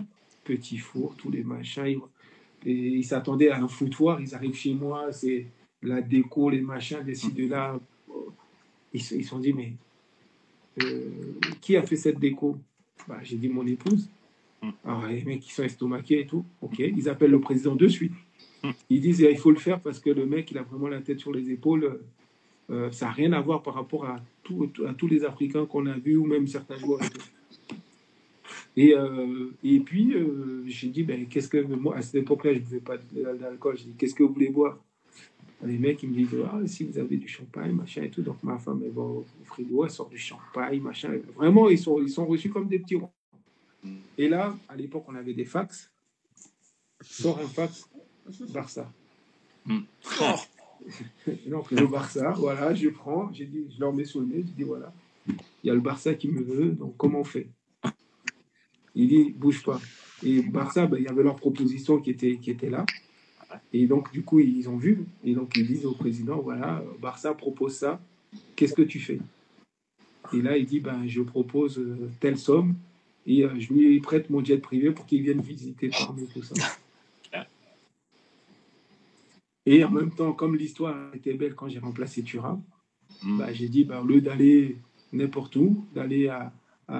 petit four, tous les machins. Et ils s'attendaient à un foutoir. Ils arrivent chez moi, c'est la déco, les machins, d'ici, de là. Ils se sont dit, mais qui a fait cette déco? Bah, j'ai dit mon épouse. Alors, les mecs, ils sont estomaqués et tout. Ok, ils appellent le président de suite. Ils disent, il faut le faire parce que le mec, il a vraiment la tête sur les épaules. Ça n'a rien à voir par rapport à tous les Africains qu'on a vus ou même certains joueurs. Et puis, j'ai dit, ben, qu'est-ce que moi, à cette époque-là, je ne buvais pas d'alcool. J'ai dit, qu'est-ce que vous voulez boire? Les mecs, ils me disent, ah, si vous avez du champagne, machin et tout. Donc, ma femme, elle va au frigo, elle sort du champagne, machin. Vraiment, ils sont reçus comme des petits rois. Et là, à l'époque, on avait des fax. Sort un fax, Barça. Donc, le Barça, voilà, je prends, j'ai dit, je leur mets sous le nez, je dis, voilà, il y a le Barça qui me veut, donc comment on fait? Il dit, bouge pas. Et Barça, ben, il y avait leur proposition qui était là. Et donc, du coup, ils ont vu. Et donc, ils disent au président, voilà, Barça propose ça, qu'est-ce que tu fais? Et là, il dit, ben, je propose telle somme et je lui prête mon jet privé pour qu'il vienne visiter Parme et tout ça. Et en même temps, comme l'histoire était belle quand j'ai remplacé Thuram, bah, j'ai dit, bah, au lieu d'aller n'importe où, d'aller à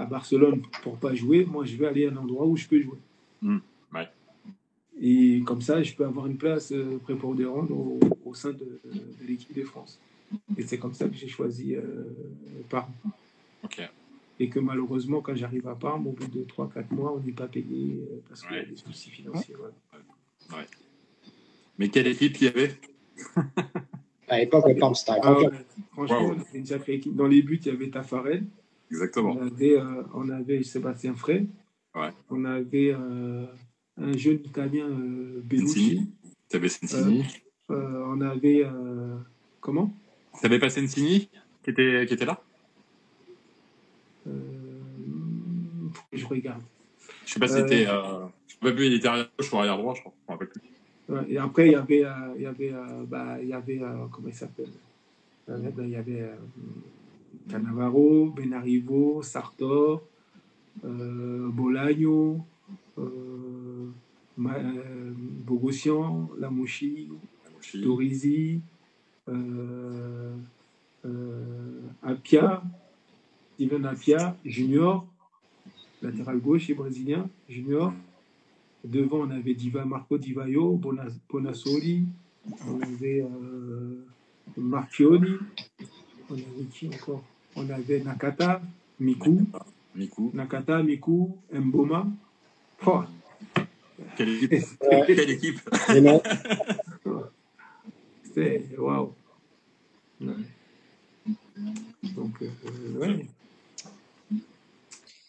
Barcelone pour ne pas jouer, moi, je vais aller à un endroit où je peux jouer. Ouais. Et comme ça, je peux avoir une place prépondérante au sein de l'équipe de France. Et c'est comme ça que j'ai choisi Parme. Ok. Et que malheureusement, quand j'arrive à Parme, au bout de 3-4 mois, on n'est pas payé parce qu'il y a des soucis financiers. Ouais. Mais quelle équipe il y avait? À l'époque, le Parme, c'était un grand club. Franchement, on avait une sacrée équipe. Dans les buts, il y avait Tafarel. Exactement. On avait Sébastien Frey. Ouais. On avait un jeune Italien, Bellucci. Tu avais Sensini. On avait... comment? Tu n'avais pas Sensini qui était là? Je regarde. Je sais pas si c'était... je sais pas plus, il était arrière gauche ou arrière droit, je crois. Je me rappelle plus. Ouais, et après, il y avait comment il s'appelle? Il y avait Cannavaro, Benarivo, Sartor, Bolaño, Bogossian, Lamouchi, Torizi, Apia, Steven Apia, Junior, latéral gauche et brésilien, Junior. Devant, on avait Marco Di Vaio, Bonassoli, on avait Marchioni, on avait qui encore? On avait Nakata, Miku, Mboma. Oh. Quelle équipe? Quelle équipe? C'est waouh. Donc, ouais.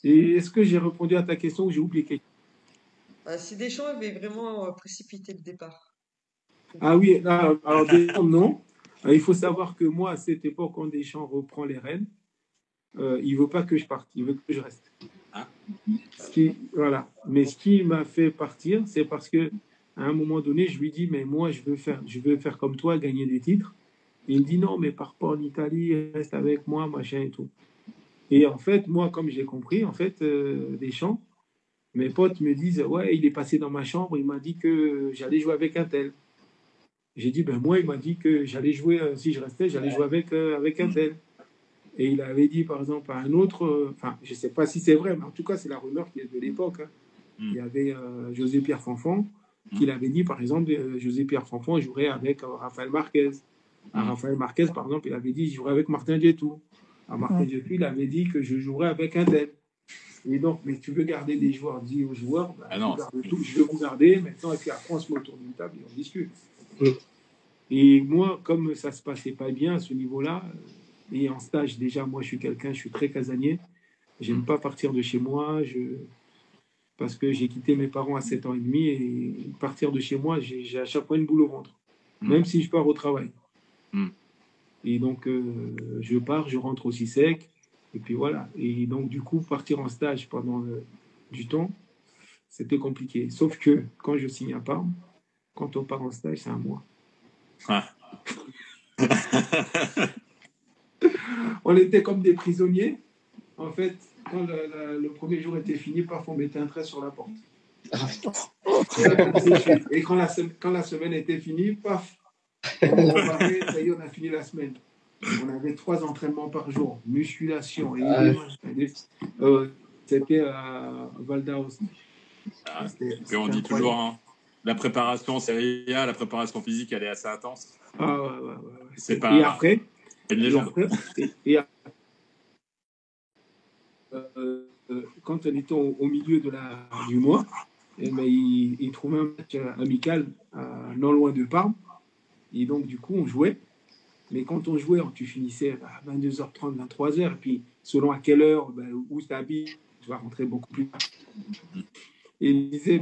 Et est-ce que j'ai répondu à ta question ou j'ai oublié quelque chose? Si Deschamps avait vraiment précipité le départ. Ah oui, alors Deschamps, non. Il faut savoir que moi, à cette époque, quand Deschamps reprend les rênes, il ne veut pas que je parte, il veut que je reste. Voilà. Mais ce qui m'a fait partir, c'est parce que à un moment donné, je lui dis, mais moi, je veux faire comme toi, gagner des titres. Et il me dit, non, mais pars pas en Italie, reste avec moi, machin et tout. Et en fait, moi, comme j'ai compris, en fait, Deschamps, mes potes me disent, ouais, il est passé dans ma chambre, il m'a dit que j'allais jouer avec un tel. J'ai dit, ben moi, il m'a dit que j'allais jouer, si je restais, j'allais jouer avec un tel. Et il avait dit, par exemple, à un autre, enfin, je ne sais pas si c'est vrai, mais en tout cas, c'est la rumeur qui est de l'époque. Hein. Il y avait José-Pierre Fanfan, qui l'avait dit, par exemple, José-Pierre Fanfan jouerait avec Rafael Marquez. À Rafael Marquez, par exemple, il avait dit, je jouerais avec Martin Djetou. À Martin Djetou, il avait dit que je jouerais avec un tel. Et donc, mais tu veux garder des joueurs, dis aux joueurs, bah, non, tout, je veux vous garder maintenant, et puis après, on se met autour d'une table et on discute. Et moi, comme ça ne se passait pas bien à ce niveau-là, et en stage, déjà, moi, je suis très casanier. J'aime pas partir de chez moi, parce que j'ai quitté mes parents à 7 ans et demi, et partir de chez moi, j'ai à chaque fois une boule au ventre, même si je pars au travail. Et donc, je pars, je rentre aussi sec, et puis voilà. Et donc, du coup, partir en stage pendant du temps, c'était compliqué. Sauf que quand je signe à Parme, quand on part en stage, c'est un mois. On était comme des prisonniers. En fait, quand le premier jour était fini, parfois on mettait un trait sur la porte. Ainsi de suite. Et quand la semaine était finie, paf, on repartait, ça y est, on a fini la semaine. On avait 3 entraînements par jour, musculation et c'était à Val d'Aoste. Et puis on dit toujours, hein, la préparation Serie A, la préparation physique, elle est assez intense. Ah ouais. C'est pas. Et après, une légende. Quand on était au milieu du mois, il trouvait un match amical non loin de Parme. Et donc, du coup, on jouait. Mais quand on jouait, tu finissais à 22h30, 23h. Et puis, selon à quelle heure, où tu habites, tu vas rentrer beaucoup plus tard. Et il disait,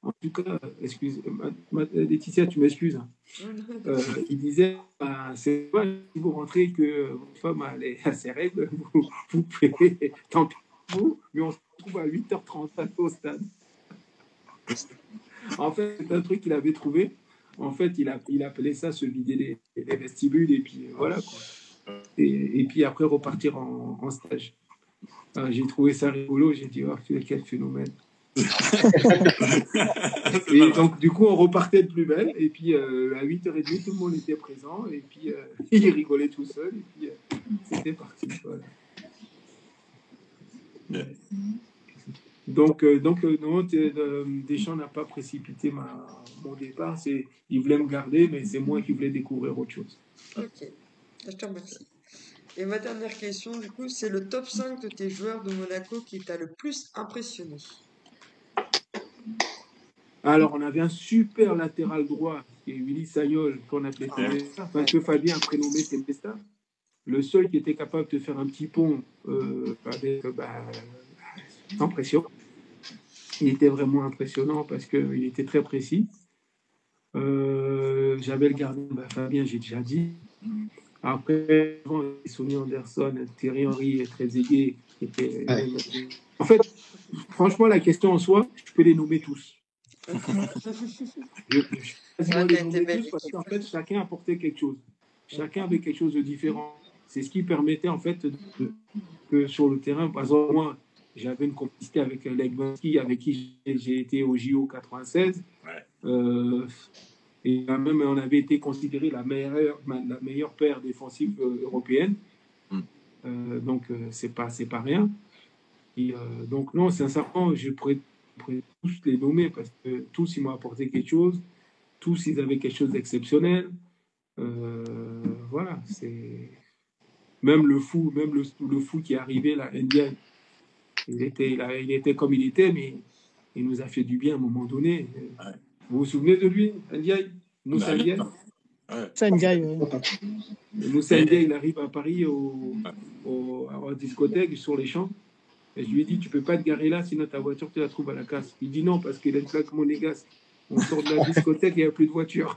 en tout cas, Laetitia, tu m'excuses. Hein. Il disait, c'est pas si vous rentrez que votre femme a ses règles, vous pouvez, tant pis pour vous, mais on se retrouve à 8h30 au stade. En fait, c'est un truc qu'il avait trouvé. En fait, il appelait ça se vider les vestibules et puis voilà quoi. Et puis après repartir en stage. J'ai trouvé ça rigolo, j'ai dit, oh, quel phénomène. Et donc, du coup, on repartait de plus belle. Et puis, à 8h30, tout le monde était présent. Et puis, il rigolait tout seul. Et puis, c'était parti. Voilà. Yeah. Donc non, Deschamps n'a pas précipité mon départ. Il voulait me garder, mais c'est moi qui voulais découvrir autre chose. Ok, je te remercie. Et ma dernière question, du coup, c'est le top 5 de tes joueurs de Monaco qui t'a le plus impressionné. Alors, on avait un super latéral droit, qui est Willy Sagnol, qu'on appelait Tempesta, enfin que Fabien a prénommé Tempesta. Le seul qui était capable de faire un petit pont sans pression. Il était vraiment impressionnant parce qu'il était très précis. J'avais le gardien, Fabien, j'ai déjà dit. Après, Sonny Anderson, Thierry Henry, Trezeguet. En fait, franchement, la question en soi, je peux les nommer tous. Je les nommer tous parce qu'en fait, chacun apportait quelque chose. Chacun avait quelque chose de différent. C'est ce qui permettait, en fait, que sur le terrain, par exemple, moi, j'avais une complicité avec Legbanski, avec qui j'ai été au JO 96. Et même, on avait été considéré la meilleure paire défensive européenne. Donc, c'est pas rien. Et, donc, non, sincèrement, je pourrais tous les nommer parce que tous, ils m'ont apporté quelque chose. Tous, ils avaient quelque chose d'exceptionnel. Voilà, c'est... Même le fou qui est arrivé, là, Ndiaye, il était comme il était, mais il nous a fait du bien à un moment donné. Ouais. Vous vous souvenez de lui, Ndiaye? Moussa Ndiaye. C'est Ndiaye, oui. Moussa Ndiaye, il arrive à Paris à la discothèque, sur les champs. Et je lui ai dit, tu peux pas te garer là, sinon ta voiture, tu la trouves à la casse. Il dit non, parce qu'il a une plaque monégasque. On sort de la discothèque et il n'y a plus de voiture.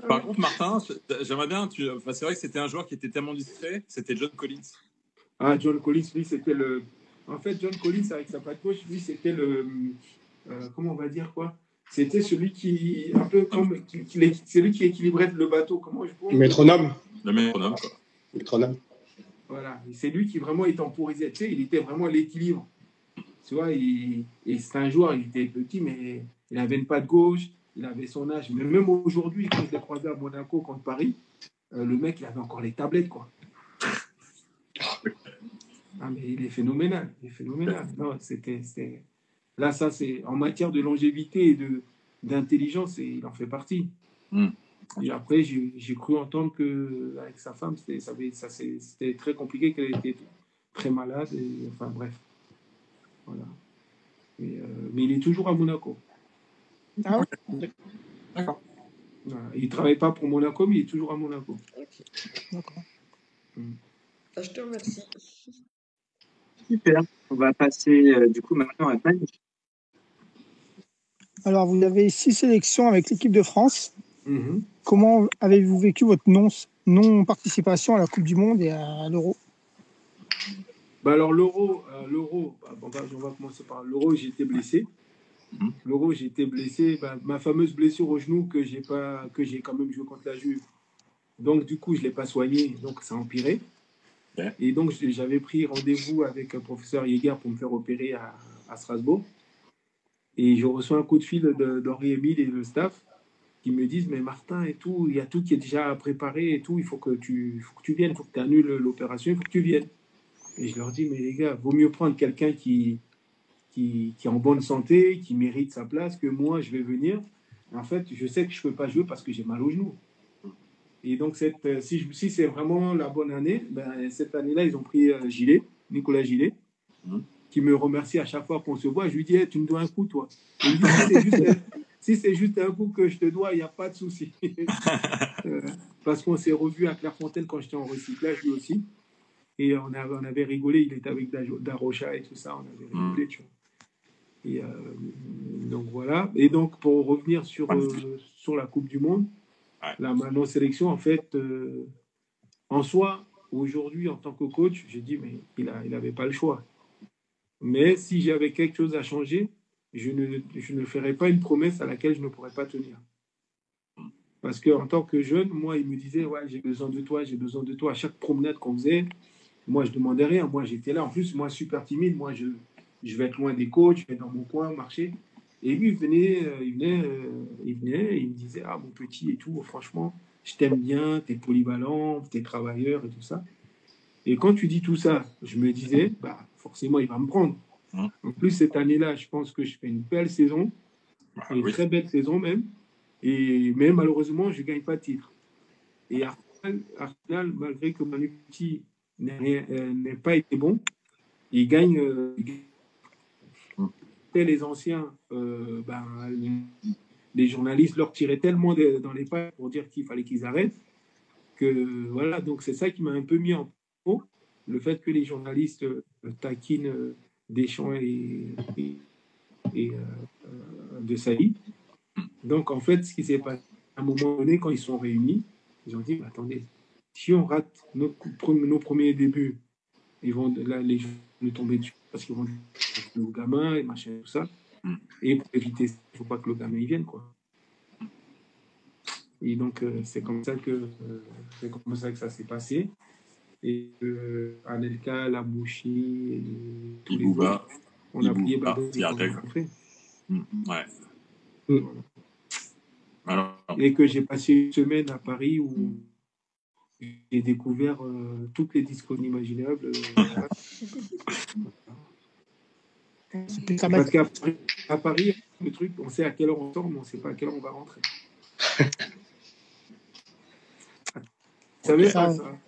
Par contre, Martin, j'aimerais bien. C'est vrai que c'était un joueur qui était tellement discret. C'était John Collins. Ah, John Collins, lui, c'était le. En fait, John Collins, avec sa patte gauche, lui, c'était le. Comment on va dire quoi? C'était celui qui. Un peu comme. Celui qui équilibrait le bateau. Comment je peux. Métronome. Le métronome, quoi. Métronome. Voilà. C'est lui qui vraiment il temporisait. Tu sais, il était vraiment à l'équilibre. Tu vois, et c'est un joueur, il était petit, mais il avait une patte gauche. Il avait son âge. Mais même aujourd'hui, quand je l'ai croisé à Monaco contre Paris, le mec, il avait encore les tablettes, quoi. Ah, mais il est phénoménal. Il est phénoménal. Non, c'était... Là, ça, c'est... En matière de longévité et d'intelligence, il en fait partie. Et après, j'ai cru entendre qu'avec sa femme, c'était très compliqué, qu'elle était très malade. Et, enfin, bref. Voilà. Mais il est toujours à Monaco. Ah ouais. D'accord. Voilà. Il ne travaille pas pour Monaco, mais il est toujours à Monaco. Ok. D'accord. Je te remercie. Super. On va passer du coup maintenant à Manu. Alors, vous avez 6 sélections avec l'équipe de France. Comment avez-vous vécu votre non-participation à la Coupe du Monde et à l'Euro? Alors, l'Euro, on va commencer par l'Euro, j'ai été blessé. L'Euro, j'ai été blessé. Ma fameuse blessure au genou que j'ai quand même joué contre la Juve. Donc, du coup, je ne l'ai pas soigné, donc ça a empiré. Ouais. Et donc, j'avais pris rendez-vous avec un professeur Yeager pour me faire opérer à Strasbourg. Et je reçois un coup de fil d'Henri-Émile et le staff qui me disent, mais Martin et tout, il y a tout qui est déjà préparé et tout, il faut que tu viennes, il faut que tu annules l'opération, il faut que tu viennes. Et je leur dis, mais les gars, vaut mieux prendre quelqu'un qui est en bonne santé, qui mérite sa place, que moi, je vais venir. En fait, je sais que je ne peux pas jouer parce que j'ai mal au genou. Et donc, si c'est vraiment la bonne année, ben, cette année-là, ils ont pris Nicolas Gillet, qui me remercie à chaque fois qu'on se voit. Je lui dis, hey, tu me dois un coup, toi. Il me dit, si c'est juste un coup que je te dois, il n'y a pas de souci. Parce qu'on s'est revu à Clairefontaine quand j'étais en recyclage, lui aussi. Et on avait rigolé, il était avec Darocha et tout ça, on avait rigolé, tu vois. Et donc voilà. Et donc pour revenir sur la Coupe du Monde, la Manon sélection, en fait, en soi, aujourd'hui, en tant que coach, j'ai dit, mais il n'avait pas le choix. Mais si j'avais quelque chose à changer, je ne ferais pas une promesse à laquelle je ne pourrais pas tenir. Parce qu'en tant que jeune, moi, il me disait, ouais, j'ai besoin de toi, j'ai besoin de toi. À chaque promenade qu'on faisait, moi, je ne demandais rien. Moi, j'étais là. En plus, moi, super timide. Moi, je vais être loin des coachs, je vais dans mon coin, marcher. Et lui, il venait, il me disait, ah, mon petit et tout, franchement, je t'aime bien, t'es polyvalent, t'es travailleur et tout ça. Et quand tu dis tout ça, je me disais, bah, forcément, il va me prendre. En plus, cette année-là, je pense que je fais une belle saison, une très belle saison même. Mais malheureusement, je ne gagne pas de titre. Et Arsenal, malgré que Manu Petit n'ait pas été bon, il gagne. Les anciens, les journalistes leur tiraient tellement dans les pattes pour dire qu'il fallait qu'ils arrêtent que voilà, donc c'est ça qui m'a un peu mis en peau, le fait que les journalistes taquinent Deschamps et de Saïd. Donc en fait, ce qui s'est passé à un moment donné, quand ils sont réunis, ils ont dit, mais attendez, si on rate nos premiers débuts, les gens vont tomber dessus parce qu'ils vont dire le gamin et machin, tout ça. Et pour éviter ça, il ne faut pas que le gamin y vienne, quoi. Et donc, c'est comme ça que ça s'est passé. Et Anelka, Labouchi, et tous les autres, on a prié Babel et qu'on a rentré. Ouais. Alors. Et que j'ai passé une semaine à Paris où j'ai découvert toutes les discothèques imaginables. Parce qu'à Paris, le truc, on sait à quelle heure on sort, mais on ne sait pas à quelle heure on va rentrer. Vous savez pas ça.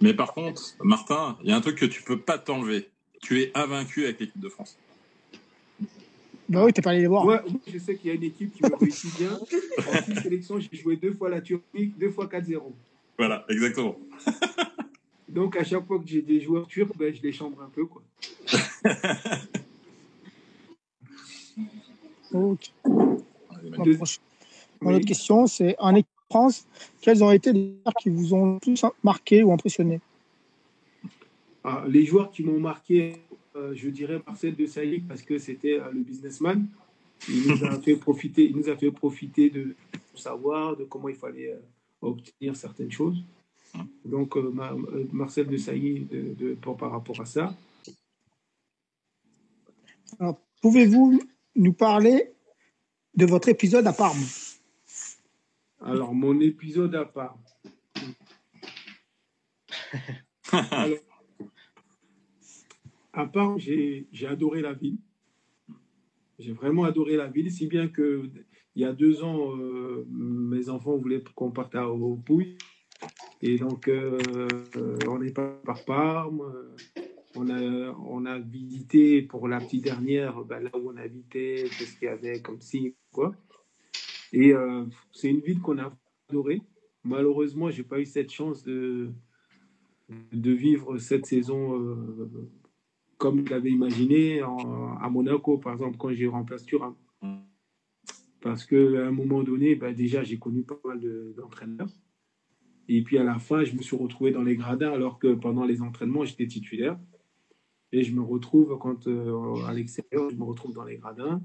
Mais par contre, Martin, il y a un truc que tu ne peux pas t'enlever. Tu es invaincu avec l'équipe de France. Bah oui, t'es pas allé les voir. Moi, je sais qu'il y a une équipe qui me réussit bien. En 6 sélections, j'ai joué 2 fois la Turquie, 2 fois 4-0. Voilà, exactement. Donc, à chaque fois que j'ai des joueurs turcs, je les chambre un peu, quoi. Ok. Mon autre question, c'est en équipe de France, quels ont été les joueurs qui vous ont le plus marqué ou impressionné? Les joueurs qui m'ont marqué, je dirais Marcel Desailly, parce que c'était le businessman. Il nous a fait profiter de savoir, de comment il fallait obtenir certaines choses. Donc, Marcel Desailly par rapport à ça. Alors, pouvez-vous nous parler de votre épisode à Parme? Alors, mon épisode à Parme. Alors, à Parme, j'ai adoré la ville. J'ai vraiment adoré la ville, si bien que il y a 2 ans, mes enfants voulaient qu'on parte au Pouilly. Et donc, on est pas par Parme. On a visité pour la petite dernière, là où on habitait, qu'est-ce qu'il y avait comme signe, quoi. Et c'est une ville qu'on a adorée. Malheureusement, je n'ai pas eu cette chance de vivre cette saison comme je l'avais imaginé à Monaco, par exemple, quand j'ai remplacé Thuram. Parce qu'à un moment donné, déjà, j'ai connu pas mal d'entraîneurs. Et puis à la fin, je me suis retrouvé dans les gradins alors que pendant les entraînements, j'étais titulaire. Et je me retrouve, quand à l'extérieur, je me retrouve dans les gradins.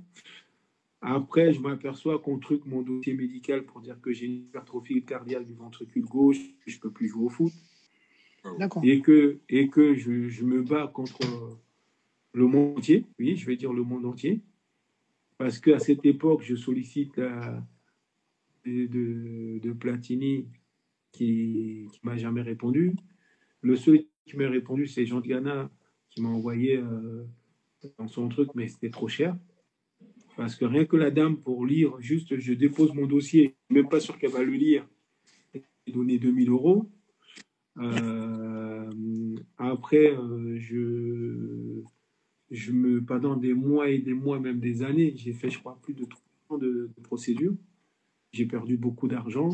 Après, je m'aperçois qu'on truque mon dossier médical pour dire que j'ai une hypertrophie cardiaque du ventricule gauche, je ne peux plus jouer au foot. D'accord. et que je me bats contre le monde entier. Oui, je vais dire le monde entier. Parce qu'à cette époque, je sollicite de Platini qui m'a jamais répondu. Le seul qui m'a répondu, c'est Jean Diana qui m'a envoyé dans son truc, mais c'était trop cher. Parce que rien que la dame, pour lire, juste je dépose mon dossier, même pas sûr qu'elle va le lire, et donner 2 000 euros. Après, pendant des mois et des mois, même des années, j'ai fait, je crois, plus de 3 ans de procédure. J'ai perdu beaucoup d'argent,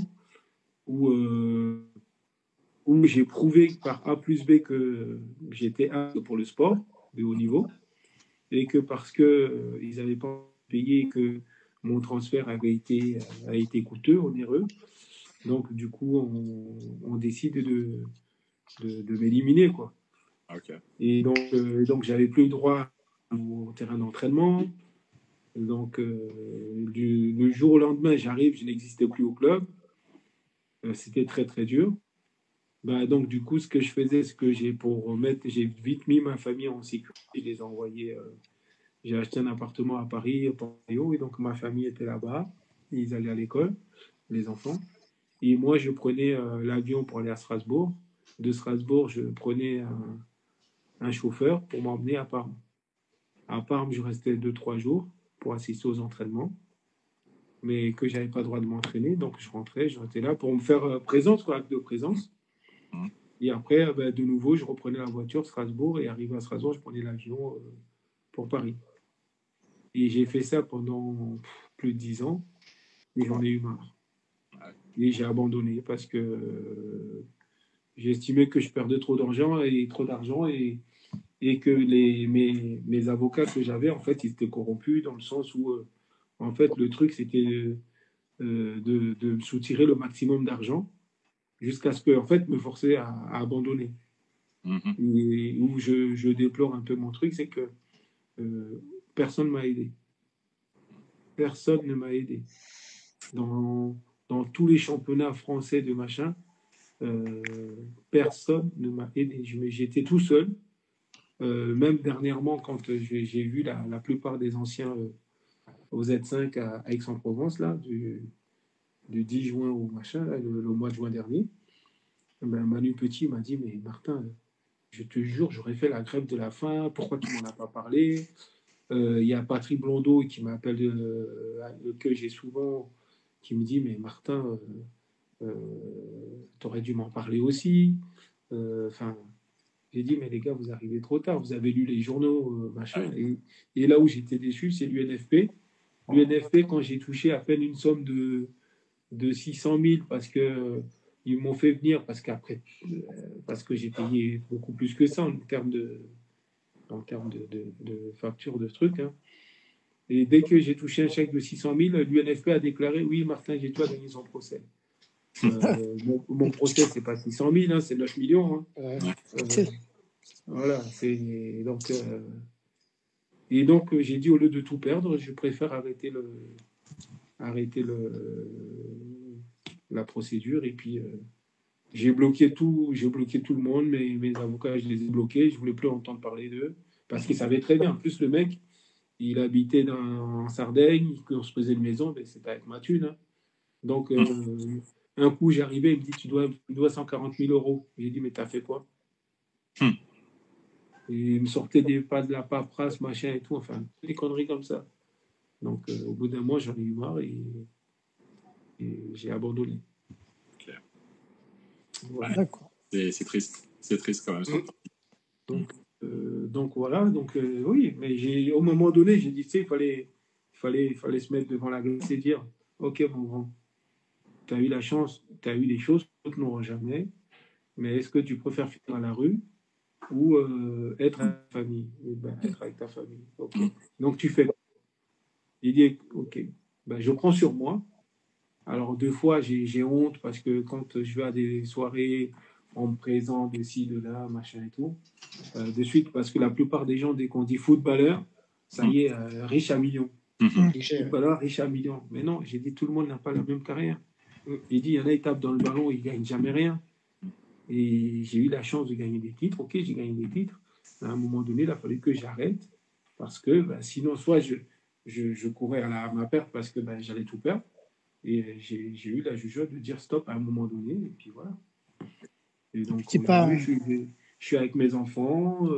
où j'ai prouvé par A plus B que j'étais apte pour le sport de haut niveau, et que parce qu'ils n'avaient pas payé, que mon transfert a été coûteux, onéreux. Donc, du coup, on décide de m'éliminer, quoi. Ok. Et donc j'avais plus le droit au terrain d'entraînement. Donc, le jour au lendemain, j'arrive, je n'existais plus au club. C'était très, très dur. Bah, donc, du coup, ce que je faisais, j'ai vite mis ma famille en sécurité. Je les ai envoyés. J'ai acheté un appartement à Paris, et donc ma famille était là-bas. Ils allaient à l'école, les enfants. Et moi, je prenais l'avion pour aller à Strasbourg. De Strasbourg, je prenais un chauffeur pour m'emmener à Parme. À Parme, je restais 2-3 jours pour assister aux entraînements, mais que j'avais pas le droit de m'entraîner. Donc, je restais là pour me faire présence, quoi, acte de présence. Et après, de nouveau, je reprenais la voiture Strasbourg, et arrivé à Strasbourg, je prenais l'avion pour Paris. Et j'ai fait ça pendant plus de 10 ans, et j'en ai eu marre. Et j'ai abandonné parce que j'estimais que je perdais trop d'argent et que mes avocats que j'avais, en fait, ils étaient corrompus dans le sens où, en fait, le truc, c'était de me soutirer le maximum d'argent jusqu'à ce que, en fait, me forcer à abandonner. Et où je déplore un peu mon truc, c'est que personne ne m'a aidé. Personne ne m'a aidé. Dans tous les championnats français de machin, personne ne m'a aidé. J'étais tout seul. Même dernièrement, quand j'ai vu la plupart des anciens au Z5 à Aix-en-Provence, là, du 10 juin au machin, là, le mois de juin dernier, ben, Manu Petit m'a dit, mais Martin, je te jure, j'aurais fait la grève de la faim, pourquoi tu m'en as pas parlé? Il y a Patrick Blondeau qui m'appelle, que j'ai souvent, qui me dit, mais Martin, tu aurais dû m'en parler aussi. Enfin, j'ai dit, mais les gars, vous arrivez trop tard, vous avez lu les journaux, machin. Et là où j'étais déçu, c'est l'UNFP. L'UNFP, quand j'ai touché à peine une somme de 600 000 parce que ils m'ont fait venir parce que j'ai payé beaucoup plus que ça en termes de facture de trucs. Hein. Et dès que j'ai touché un chèque de 600 000, l'UNFP a déclaré oui, Martin Géto a gagné son procès. Mon procès, c'est pas 600 000, hein, c'est 9 millions. Hein. Voilà, c'est donc. Et donc, j'ai dit au lieu de tout perdre, je préfère arrêter la procédure. Et puis, j'ai bloqué tout le monde. Mes avocats, je les ai bloqués. Je voulais plus entendre parler d'eux parce qu'ils savaient très bien. En plus, le mec, il habitait en Sardaigne, qu'on se faisait une maison, mais c'était avec ma thune. Hein. Donc, un coup, j'arrivais, il me dit tu dois 140 000 euros. J'ai dit mais t'as fait quoi? Et il me sortait pas de la paperasse, machin et tout, enfin, des conneries comme ça. Donc, au bout d'un mois, j'en ai eu marre et j'ai abandonné. Claire. Voilà. Ouais, d'accord. C'est triste. C'est triste quand même. Ça. Donc voilà. Donc, oui, mais au moment donné, j'ai dit, tu sais, il fallait se mettre devant la glace et dire, ok, mon grand, tu as eu la chance, tu as eu des choses que d'autres n'auront jamais, mais est-ce que tu préfères finir à la rue ou être avec ta famille? Être avec ta famille. Ok. Donc, tu fais. Il dit, ok, je prends sur moi. Alors, 2 fois, j'ai honte parce que quand je vais à des soirées, on me présente de ci, de là, machin et tout. De suite, parce que la plupart des gens, dès qu'on dit footballeur, ça y est, riche à millions. Footballeur, riche à millions. Mais non, j'ai dit, tout le monde n'a pas la même carrière. Il dit, il y en a, ils tapent dans le ballon, ils ne gagnent jamais rien. Et j'ai eu la chance de gagner des titres. Ok, j'ai gagné des titres. À un moment donné, il a fallu que j'arrête parce que sinon, soit je courais à ma perte parce que j'allais tout perdre. Et j'ai eu la jugeote de dire stop à un moment donné. Et puis voilà. Et donc aujourd'hui, je suis avec mes enfants.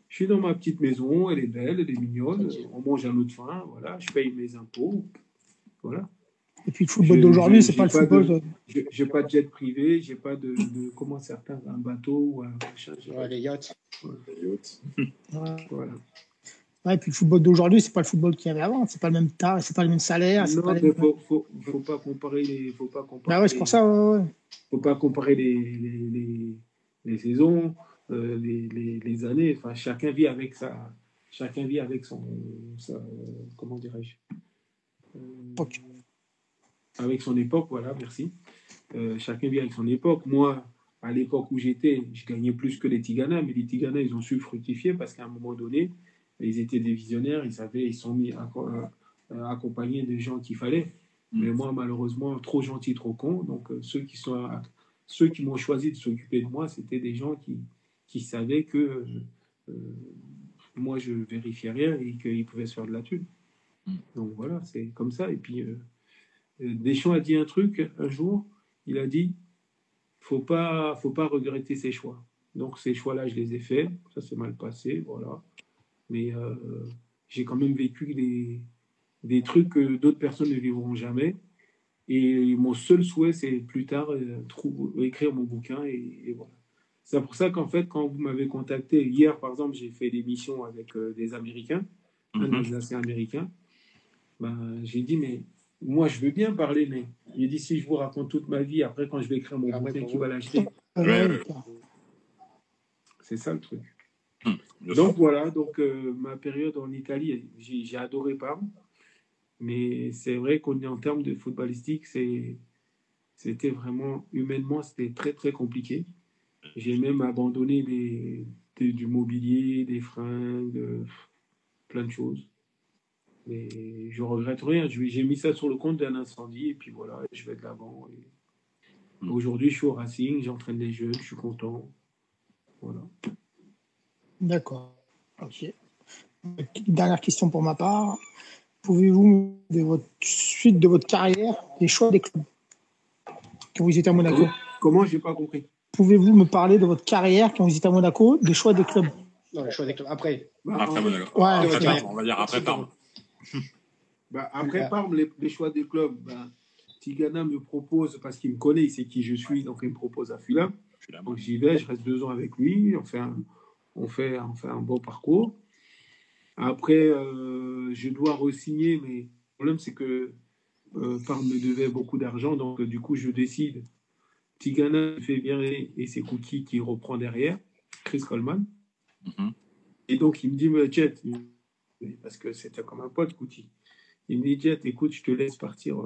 Je suis dans ma petite maison. Elle est belle, elle est mignonne. On mange à notre faim. Voilà. Je paye mes impôts. Voilà. Et puis le football d'aujourd'hui, c'est pas le football. J'ai pas de jet privé, j'ai pas de comment certains, un bateau ou un machin. Les yachts. Les yachts. Voilà. Ouais, et puis le football d'aujourd'hui, c'est pas le football qu'il y avait avant. C'est pas le même tas, c'est pas le même salaire. Non, mais faut pas comparer les. Bah ouais, c'est pour ça. Ouais. Faut pas comparer les saisons, les années. Enfin, chacun vit avec son, comment dirais-je, avec son époque. Voilà, merci. Chacun vit avec son époque. Moi, à l'époque où j'étais, je gagnais plus que les Tigana, mais les Tigana, ils ont su fructifier parce qu'à un moment donné, ils étaient des visionnaires, ils sont mis accompagnés des gens qu'il fallait. Mais moi, malheureusement, trop gentil, trop con. Donc, ceux qui m'ont choisi de s'occuper de moi, c'était des gens qui savaient que moi, je vérifiais rien et qu'ils pouvaient se faire de la thune. Donc, voilà, c'est comme ça. Et puis, Deschamps a dit un truc un jour. Il a dit, faut pas regretter ses choix. Donc, ces choix-là, je les ai faits. Ça s'est mal passé, voilà. Mais j'ai quand même vécu des trucs que d'autres personnes ne vivront jamais. Et mon seul souhait, c'est plus tard écrire mon bouquin. Et voilà. C'est pour ça qu'en fait, quand vous m'avez contacté, hier, par exemple, j'ai fait des missions avec des Américains, un Alsacien américain. J'ai dit, mais moi, je veux bien parler, mais il dit, si je vous raconte toute ma vie, après, quand je vais écrire mon bouquin, qui va l'acheter? C'est ça le truc. Donc voilà, ma période en Italie, j'ai adoré Parme, mais c'est vrai qu'on est en termes de footballistique, c'était vraiment, humainement, c'était très très compliqué. J'ai même abandonné du mobilier, des fringues, plein de choses. Mais je regrette rien, j'ai mis ça sur le compte d'un incendie et puis voilà, je vais de l'avant. Aujourd'hui, je suis au Racing, j'entraîne les jeunes, je suis content. Voilà. D'accord. Ok. Dernière question pour ma part. Pouvez-vous, de votre suite de votre carrière, les choix des clubs quand vous étiez à Monaco? Comment? J'ai pas compris. Pouvez-vous me parler de votre carrière quand vous étiez à Monaco, des choix des clubs? Non, les choix des clubs. Après. Après Monaco. Ouais, après Parme, on va dire après Parme. Après Parme, les choix des clubs, Tigana me propose, parce qu'il me connaît, il sait qui je suis, donc il me propose à Fulham. Donc j'y vais, je reste 2 ans avec lui, on fait un bon parcours. Après, je dois re-signer, mais le problème, c'est que Parme me devait beaucoup d'argent, donc du coup, je décide. Tigana fait virer et c'est Cookie qui reprend derrière, Chris Coleman. Et donc, il me dit, Jet, parce que c'était comme un pote, Cookie. Il me dit, Jet, écoute, je te laisse partir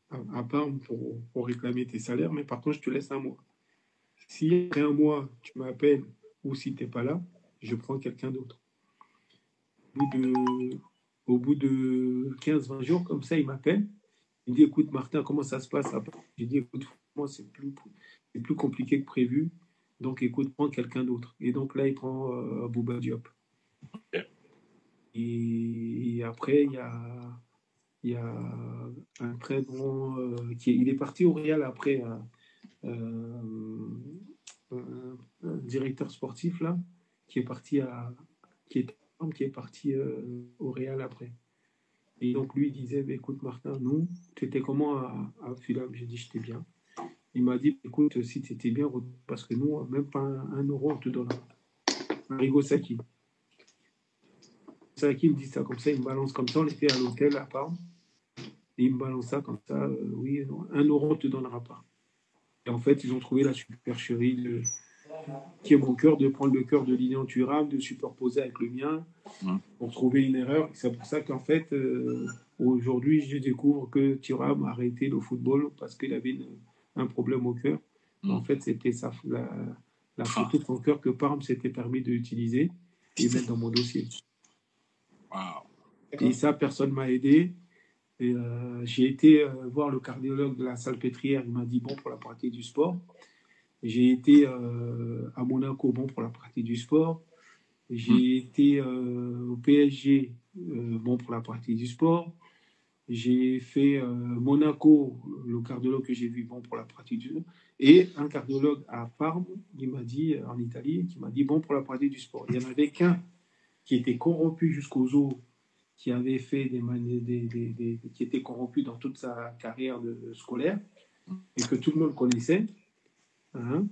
à Parme pour réclamer tes salaires, mais par contre, je te laisse 1 mois. Si après 1 mois, tu m'appelles ou si tu n'es pas là, je prends quelqu'un d'autre. Au bout de 15-20 jours, comme ça, il m'appelle. Il me dit, écoute, Martin, comment ça se passe? J'ai dit, écoute, moi, c'est plus compliqué que prévu. Donc, écoute, prends quelqu'un d'autre. Et donc là, il prend Bouba Diop. Et après, il y a un très bon... il est parti au Real après, un directeur sportif, là, qui est parti au Real après. Et donc, lui, il disait, écoute, Martin, nous, tu étais comment à Fulham? J'ai dit, j'étais bien. Il m'a dit, écoute, si tu étais bien, parce que nous, même pas 1 euro, on te donnera. Arrigo Sacchi. Sacchi me dit ça comme ça, il me balance comme ça, on était à l'hôtel à Parme. Et il me balance ça comme ça, oui, non, 1 euro, on ne te donnera pas. Et en fait, ils ont trouvé la supercherie qui est mon cœur, de prendre le cœur de Lilian Thuram, de superposer avec le mien, pour trouver une erreur. C'est pour ça qu'en fait, aujourd'hui, je découvre que Thuram a arrêté le football parce qu'il avait un problème au cœur. En fait, c'était ça, la photo de son cœur que Parme s'était permis d'utiliser et mettre dans mon dossier. Wow. Et ça, personne ne m'a aidé. Et, j'ai été voir le cardiologue de la Salpêtrière. Il m'a dit, bon, pour la pratique du sport. J'ai été à Monaco, bon pour la pratique du sport. J'ai été au PSG, bon pour la pratique du sport. J'ai fait Monaco, le cardiologue que j'ai vu, bon pour la pratique du sport. Et un cardiologue à Parme, il m'a dit, en Italie, qui m'a dit, bon pour la pratique du sport. Il n'y en avait qu'un qui était corrompu jusqu'aux os, qui avait fait qui était corrompu dans toute sa carrière scolaire, et que tout le monde connaissait, hein,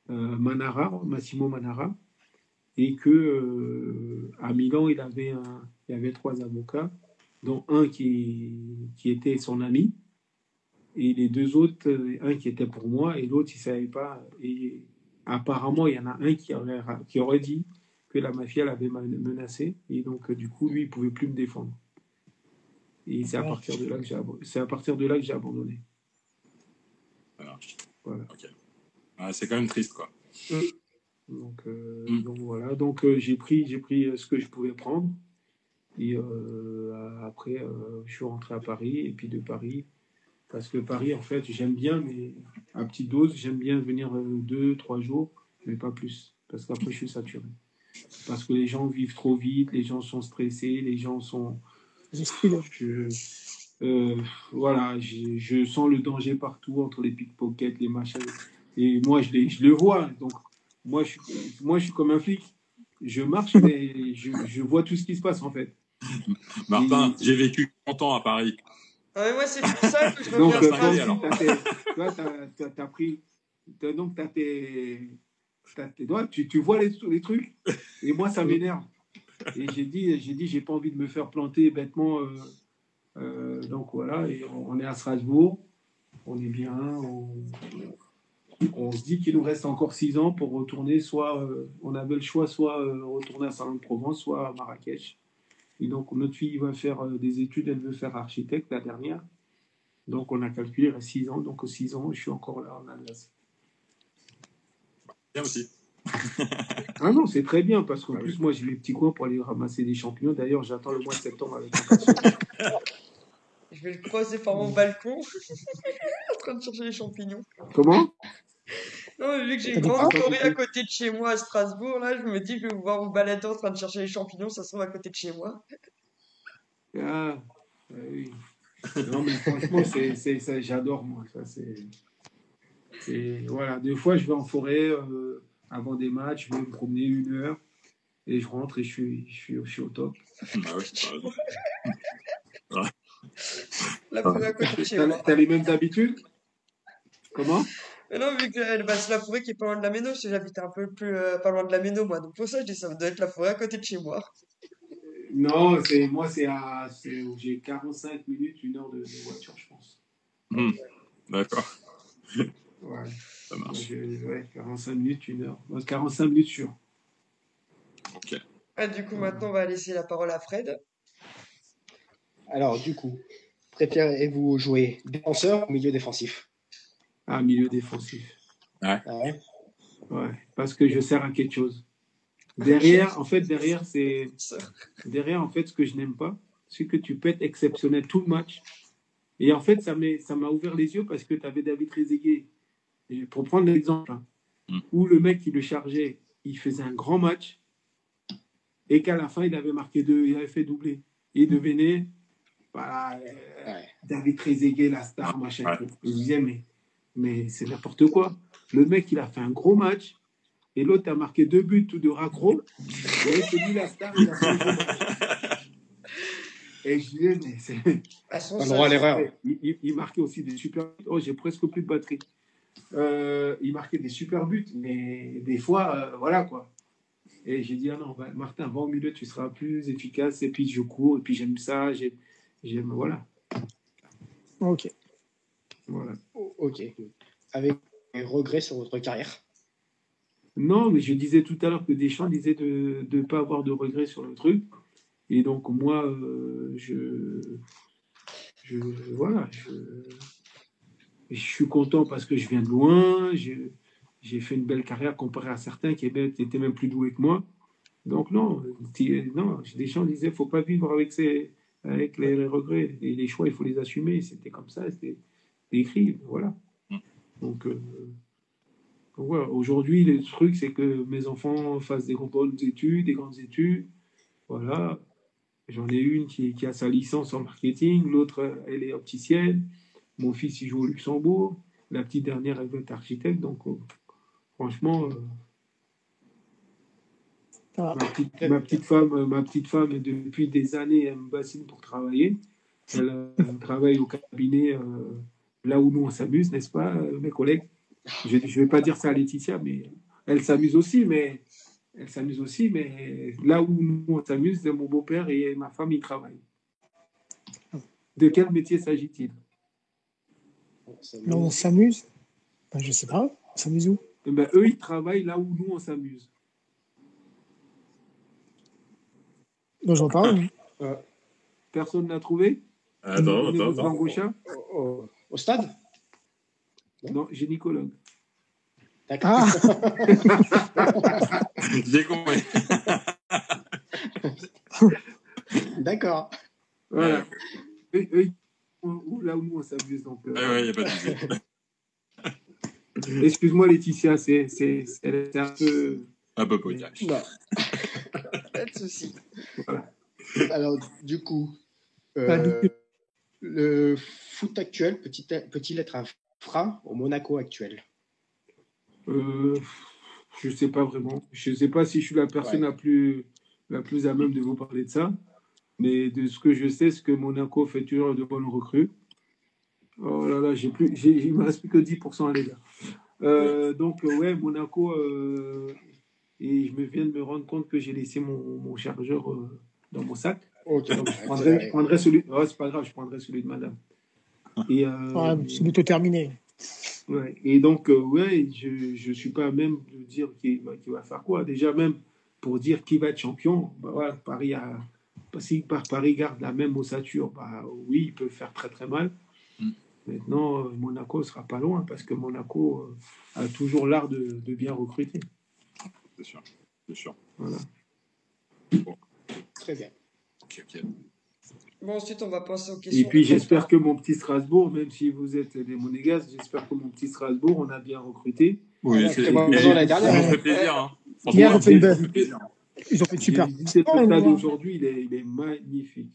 Manara, Massimo Manara, et que à Milan, il y avait 3 avocats, dont un qui était son ami, et les 2 autres, un qui était pour moi, et l'autre, il ne savait pas. Et apparemment, il y en a un qui aurait dit que la mafia l'avait menacé, et donc, du coup, lui, il ne pouvait plus me défendre. Et c'est à partir de là que j'ai abandonné. Voilà. Voilà. Ok. Ah, c'est quand même triste, quoi. Donc voilà. Donc j'ai pris ce que je pouvais prendre. Et après, je suis rentré à Paris. Et puis de Paris, parce que Paris, en fait, j'aime bien, mais à petite dose, j'aime bien venir 2, 3 jours, mais pas plus. Parce qu'après, je suis saturé. Parce que les gens vivent trop vite, les gens sont stressés, les gens sont... voilà, je sens le danger partout, entre les pickpockets, les machins. Et moi, je le vois. Donc, moi, je suis comme un flic. Je marche, mais je vois tout ce qui se passe, en fait. Martin, j'ai vécu 30 ans à Paris. Ah, mais moi, c'est pour ça que je reviens Donc, à Strasbourg. tu as pris... Donc, tu vois les trucs. Et moi, ça m'énerve. Et j'ai dit, j'ai pas envie de me faire planter bêtement. Donc, voilà. Et on est à Strasbourg. On est bien. On se dit qu'il nous reste encore 6 ans pour retourner, soit on avait le choix, soit retourner à Salon de Provence, soit à Marrakech. Et donc notre fille va faire des études, elle veut faire architecte, la dernière. Donc on a calculé, il reste 6 ans, donc 6 ans, je suis encore là en Alsace. Bien aussi. Ah non, c'est très bien, parce qu'en plus, moi j'ai les petits coins pour aller ramasser des champignons. D'ailleurs, j'attends le mois de septembre avec impatience. Je vais le croiser par mon balcon, en train de chercher les champignons. Comment? Non, mais vu que j'ai une grande forêt à côté de chez moi à Strasbourg, là, je me dis que je vais pouvoir vous balader en train de chercher les champignons, ça se trouve à côté de chez moi. Ah, oui. Non, mais franchement, ça, j'adore, moi. Ça, voilà. Des fois, je vais en forêt avant des matchs, je vais me promener 1 heure et je rentre et je suis au top. Ah ouais, La forêt à côté de chez moi. T'as les mêmes habitudes? Comment? Mais non, vu que c'est la forêt qui est pas loin de la Méno, parce que j'habite un peu plus pas loin de la Méno, moi. Donc pour ça, je dis ça doit être la forêt à côté de chez moi. Non, j'ai 45 minutes, 1 heure de voiture, je pense. D'accord. Ouais. Ça marche. Ouais, 45 minutes, 1 heure. 45 minutes sûr. Ok. Ah, du coup, maintenant, on va laisser la parole à Fred. Alors, du coup, préférez-vous jouer défenseur ou milieu défensif? Ah, milieu défensif. Ouais. Ah ouais. Ouais, parce que je sers à quelque chose. Derrière, en fait, ce que je n'aime pas, c'est que tu peux être exceptionnel tout le match. Et en fait, ça m'a ouvert les yeux parce que tu avais David Trezeguet. Et pour prendre l'exemple, où le mec qui le chargeait, il faisait un grand match et qu'à la fin, il avait fait doubler. Il devenait voilà, David Trezeguet, la star, machin. Ouais. Je disais, mais c'est n'importe quoi. Le mec, il a fait un gros match et l'autre a marqué 2 buts ou 2 raccros. Et c'est lui la star, il a fait un gros match. Et je disais, mais c'est. À son Pas le droit à l'erreur. Il marquait aussi des super buts. Oh, j'ai presque plus de batterie. Il marquait des super buts, mais des fois, voilà quoi. Et j'ai dit, ah non, Martin, va au milieu, tu seras plus efficace. Et puis je cours, et puis j'aime ça. J'aime, voilà. Ok. Voilà. Ok. Avec des regrets sur votre carrière? Non, mais je disais tout à l'heure que Deschamps disait de ne pas avoir de regrets sur le truc. Et donc, moi, voilà, je suis content parce que je viens de loin. J'ai fait une belle carrière comparé à certains qui étaient même plus doués que moi. Donc, non, Deschamps disait qu'il ne faut pas vivre avec les regrets. Et les choix, il faut les assumer. C'était comme ça, c'était écrit. Voilà. Donc, Donc, voilà. Aujourd'hui, le truc, c'est que mes enfants fassent des bonnes études, des grandes études. Voilà. J'en ai une qui a sa licence en marketing, l'autre, elle est opticienne. Mon fils, il joue au Luxembourg. La petite dernière, elle veut être architecte. Donc, franchement, Ah, ma petite femme, depuis des années, elle me bassine pour travailler. Elle travaille au cabinet, là où nous, on s'amuse, n'est-ce pas, mes collègues? Je ne vais pas dire ça à Laetitia, mais elle s'amuse aussi, mais là où nous, on s'amuse, c'est mon beau-père et ma femme, ils travaillent. De quel métier s'agit-il? là, on s'amuse. Ben, je sais pas. On s'amuse où? Eh ben, eux, ils travaillent là où nous, on s'amuse. Ben, je vois pas. Personne n'a trouvé? Attends, Au niveau de attends. Langouchat? Au stade? Non, gynécologue. Ah, J'ai compris. D'accord. Voilà. Eux, là où nous, on s'amuse. Donc, Ouais, il n'y a pas de souci. excuse-moi, Laetitia, c'est un peu. Un peu potache. Non. Pas de souci. Voilà. Alors, du coup, bah, du coup, le foot actuel peut-il être un frein au Monaco actuel? Je sais pas vraiment. Je sais pas si je suis la personne la plus à même de vous parler de ça. Mais de ce que je sais, c'est que Monaco fait toujours de bonnes recrues. Oh là là, il me reste plus que 10% les gars. Donc, ouais, Monaco. Et je viens de me rendre compte que j'ai laissé mon chargeur dans mon sac. Ok. Donc, je prendrai celui. Oh, c'est pas grave, je prendrai celui de madame. Et, ouais, c'est bientôt terminé. ouais. Et donc, ouais, je ne suis pas à même de dire qui va faire quoi. Déjà, même pour dire qui va être champion, bah, voilà, si Paris garde la même ossature, bah, oui, il peut faire très très mal. Maintenant, Monaco ne sera pas loin parce que Monaco a toujours l'art de bien recruter. C'est sûr. C'est sûr. Voilà. Très bien. Ok. Bon, ensuite, on va passer aux questions. Et puis, j'espère que mon petit Strasbourg, même si vous êtes des Monégasques, j'espère que mon petit Strasbourg, on a bien recruté. Oui, c'est c'est bon, l'année dernière. Ça nous fait plaisir. Hein. Hier, Franchement, on fait une ça belle. nous fait plaisir. Ils ont fait de super. J'ai visité le stade aujourd'hui, il est magnifique.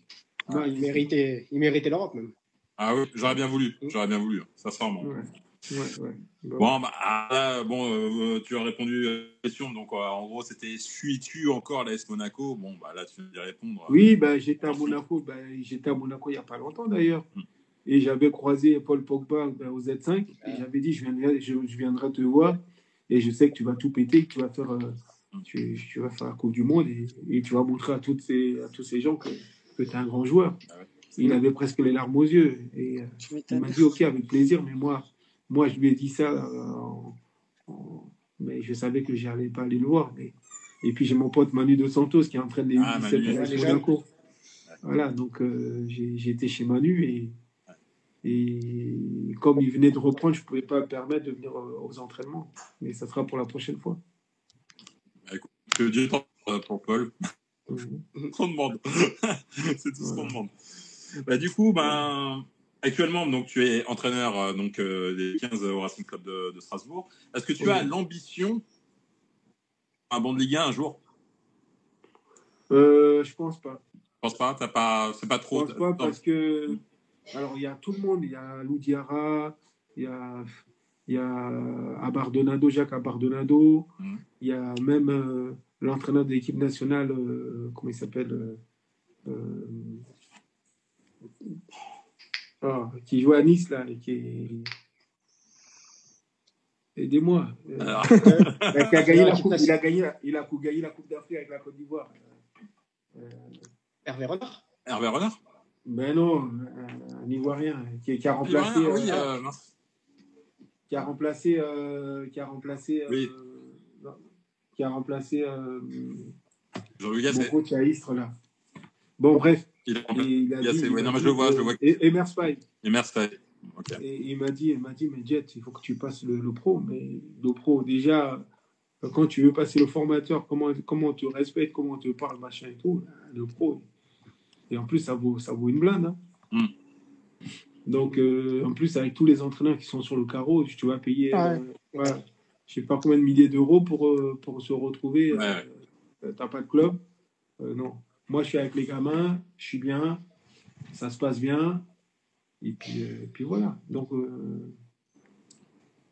Ah, il méritait l'Europe même. Ah oui, j'aurais bien voulu, sincèrement. Ouais. Bon, tu as répondu à la question. Donc, en gros, c'était suis-tu encore l'AS Monaco? Bon, bah là, tu viens de répondre. Oui, j'étais à Monaco. J'étais à Monaco il n'y a pas longtemps d'ailleurs. Et j'avais croisé Paul Pogba au Z5. Et j'avais dit, je viendrai te voir. Et je sais que tu vas tout péter, que tu vas faire, tu vas faire la Coupe du Monde. Et tu vas montrer à tous ces gens que tu es un grand joueur. Ah ouais. Il avait presque les larmes aux yeux. Et il m'a dit, OK, avec plaisir. Mais moi, je lui ai dit ça. Mais je savais que je n'allais pas aller le voir. Et puis j'ai mon pote Manu Dos Santos qui est en train de les U17 avec Monaco. Voilà, donc j'ai été chez Manu et comme il venait de reprendre, je ne pouvais pas me permettre de venir aux entraînements. Mais ça sera pour la prochaine fois. Écoute, que Dieu t'en pour Paul. On demande. C'est tout ce qu'on demande. Bah, du coup, actuellement, donc, tu es entraîneur des 15 au Racing Club de Strasbourg. Est-ce que tu as l'ambition à Bande Ligue 1 un jour? Je pense pas. Je pense pas. C'est pas trop. Je pense pas parce que alors il y a tout le monde. Il y a Lou Diarra, il y a Abardonado, Jacques Abardonado. Il y a même l'entraîneur de l'équipe nationale, comment il s'appelle qui joue à Nice là, qui est. Aidez-moi. Il a gagné la coupe. Il a gagné la Coupe d'Afrique avec la Côte d'Ivoire. Hervé Renard. Hervé Renard? Ben non, un Ivoirien qui a remplacé. Qui a remplacé. Oui. Qui a remplacé. Jean-Louis Gasset. Mon coach à Istres là. Bon bref. Il a dit. Non mais je le vois. Emer Spy. Okay. Et il m'a dit, mais Jet, il faut que tu passes le pro. Mais le pro, déjà, quand tu veux passer le formateur, comment on te respecte, comment on te parle, machin et tout, le pro. Et en plus, ça vaut une blinde. Hein. Donc, en plus, avec tous les entraîneurs qui sont sur le carreau, tu vas payer. Voilà. je sais pas combien de milliers d'euros pour se retrouver. Ouais. T'as pas de club. Non. Moi, je suis avec les gamins, je suis bien, ça se passe bien. Et puis voilà. Donc,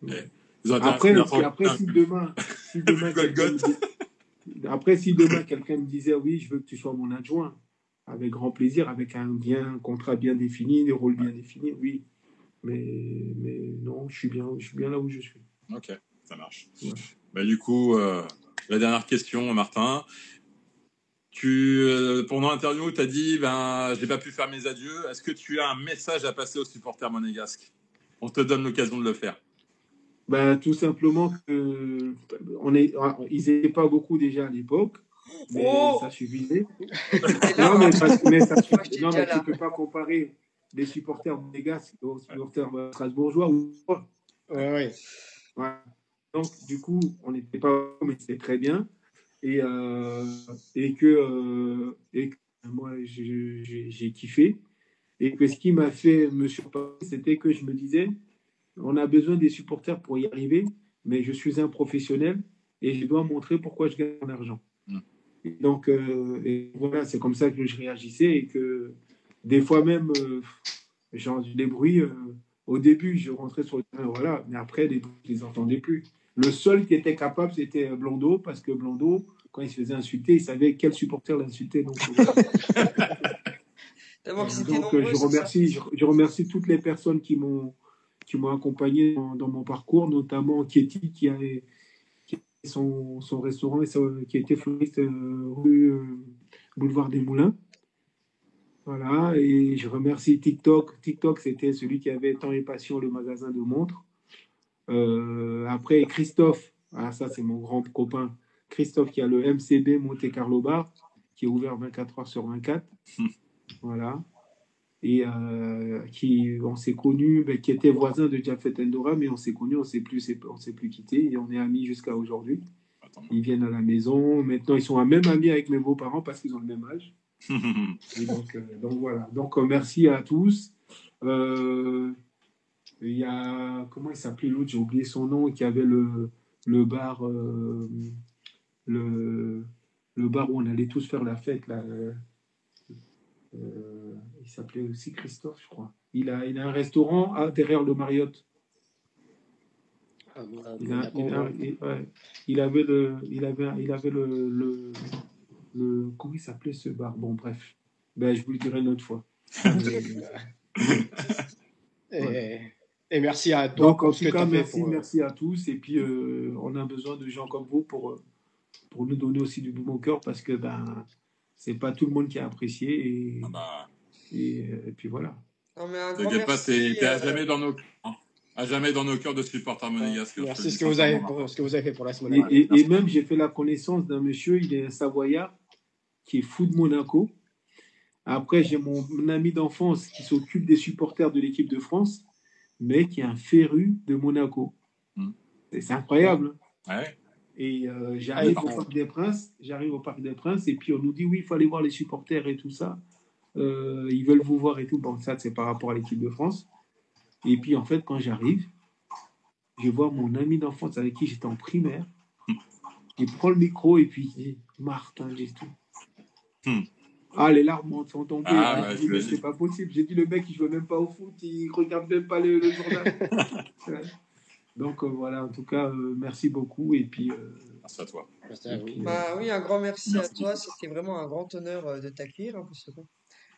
Ils ont après, intérêt si demain quelqu'un me disait oui, je veux que tu sois mon adjoint, avec grand plaisir, avec un contrat bien défini, des rôles bien définis, oui. Mais non, je suis bien là où je suis. Ok, ça marche. Ouais. Bah, du coup, la dernière question, Martin. Pendant l'interview, tu as dit j'ai pas pu faire mes adieux. Est-ce que tu as un message à passer aux supporters monégasques? On te donne l'occasion de le faire. Tout simplement que ils n'étaient pas beaucoup déjà à l'époque, mais ça suffisait. Non, mais ça suffit. Non, mais tu peux pas comparer les supporters monégasques aux supporters strasbourgeois. Ouais. Voilà. Donc, du coup, on n'était pas, mais c'était très bien. Et que moi, j'ai kiffé. Et que ce qui m'a fait me surprendre, c'était que je me disais, on a besoin des supporters pour y arriver, mais je suis un professionnel et je dois montrer pourquoi je gagne mon argent. Et donc, et voilà, c'est comme ça que je réagissais et que des fois même, genre des bruits. Au début, je rentrais sur le terrain, voilà, mais après, les bruits, je les entendais plus. Le seul qui était capable, c'était Blondeau, parce que Blondeau, quand il se faisait insulter, il savait quel supporter l'insultait. Donc, voilà. D'abord, Donc je remercie toutes les personnes qui m'ont accompagné dans mon parcours, notamment Kieti qui a son restaurant qui a été fleuriste rue Boulevard des Moulins. Voilà, et je remercie TikTok. TikTok, c'était celui qui avait Temps et Passion, le magasin de montres. Après, Christophe, ça c'est mon grand copain. Christophe qui a le MCB Monte Carlo Bar, qui est ouvert 24 heures sur 24. Voilà. Et on s'est connus, qui était voisin de Jafet Endora, mais on s'est connus, on s'est plus quittés et on est amis jusqu'à aujourd'hui. Ils viennent à la maison. Maintenant, ils sont même amis avec mes beaux-parents parce qu'ils ont le même âge. Et donc voilà. Donc merci à tous. Il y a, comment il s'appelait l'autre, j'ai oublié son nom, qui avait le bar, le bar où on allait tous faire la fête là. Il s'appelait aussi Christophe, je crois. Il a un restaurant derrière le Marriott. Il avait le comment il s'appelait ce bar? Bon, bref. Je vous le dirai une autre fois. Et merci à toi. Donc, en tout cas, merci à tous. Et puis, on a besoin de gens comme vous pour nous donner aussi du bon cœur parce que c'est pas tout le monde qui a apprécié. Et puis voilà. T'inquiète pas, t'es à jamais dans nos cœurs. À jamais dans nos cœurs de supporters monégasques. Merci ce que vous avez fait pour la semaine. Et même, j'ai fait la connaissance d'un monsieur, il est un Savoyard, qui est fou de Monaco. Après, j'ai mon ami d'enfance qui s'occupe des supporters de l'équipe de France, mais qui est un féru de Monaco. C'est incroyable. Ouais. Et j'arrive au Parc des Princes, et puis on nous dit oui, il faut aller voir les supporters et tout ça. Ils veulent vous voir et tout. Bon, ça, c'est par rapport à l'équipe de France. Et puis, en fait, quand j'arrive, je vois mon ami d'enfance avec qui j'étais en primaire. Il prend le micro et puis il dit Martin, j'ai tout. Les larmes sont tombées. Mais c'est pas possible. J'ai dit le mec, il joue même pas au foot, il regarde même pas le journal. Donc voilà, en tout cas, merci beaucoup. Et puis, merci à toi. Merci à vous. Oui, un grand merci à toi. C'était vraiment un grand honneur de t'accueillir. Parce que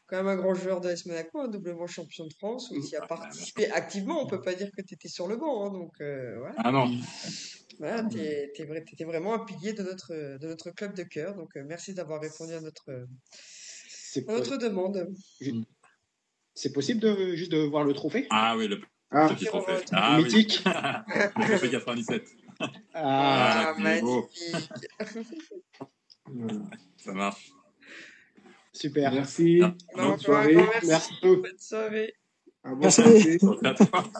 quand même un grand joueur de l'AS Monaco, doublement champion de France, où tu y as participé activement. On peut pas dire que tu étais sur le banc. Donc voilà. Ah non. Voilà, tu étais vraiment un pilier de notre club de cœur. Donc merci d'avoir répondu à notre demande. C'est possible juste de voir le trophée? Ah oui, le petit trophée. Mythique. Le trophée 97. Magnifique. Ça marche. Super. Merci. Bonne soirée. Merci. Bonne soirée. Merci. À toi.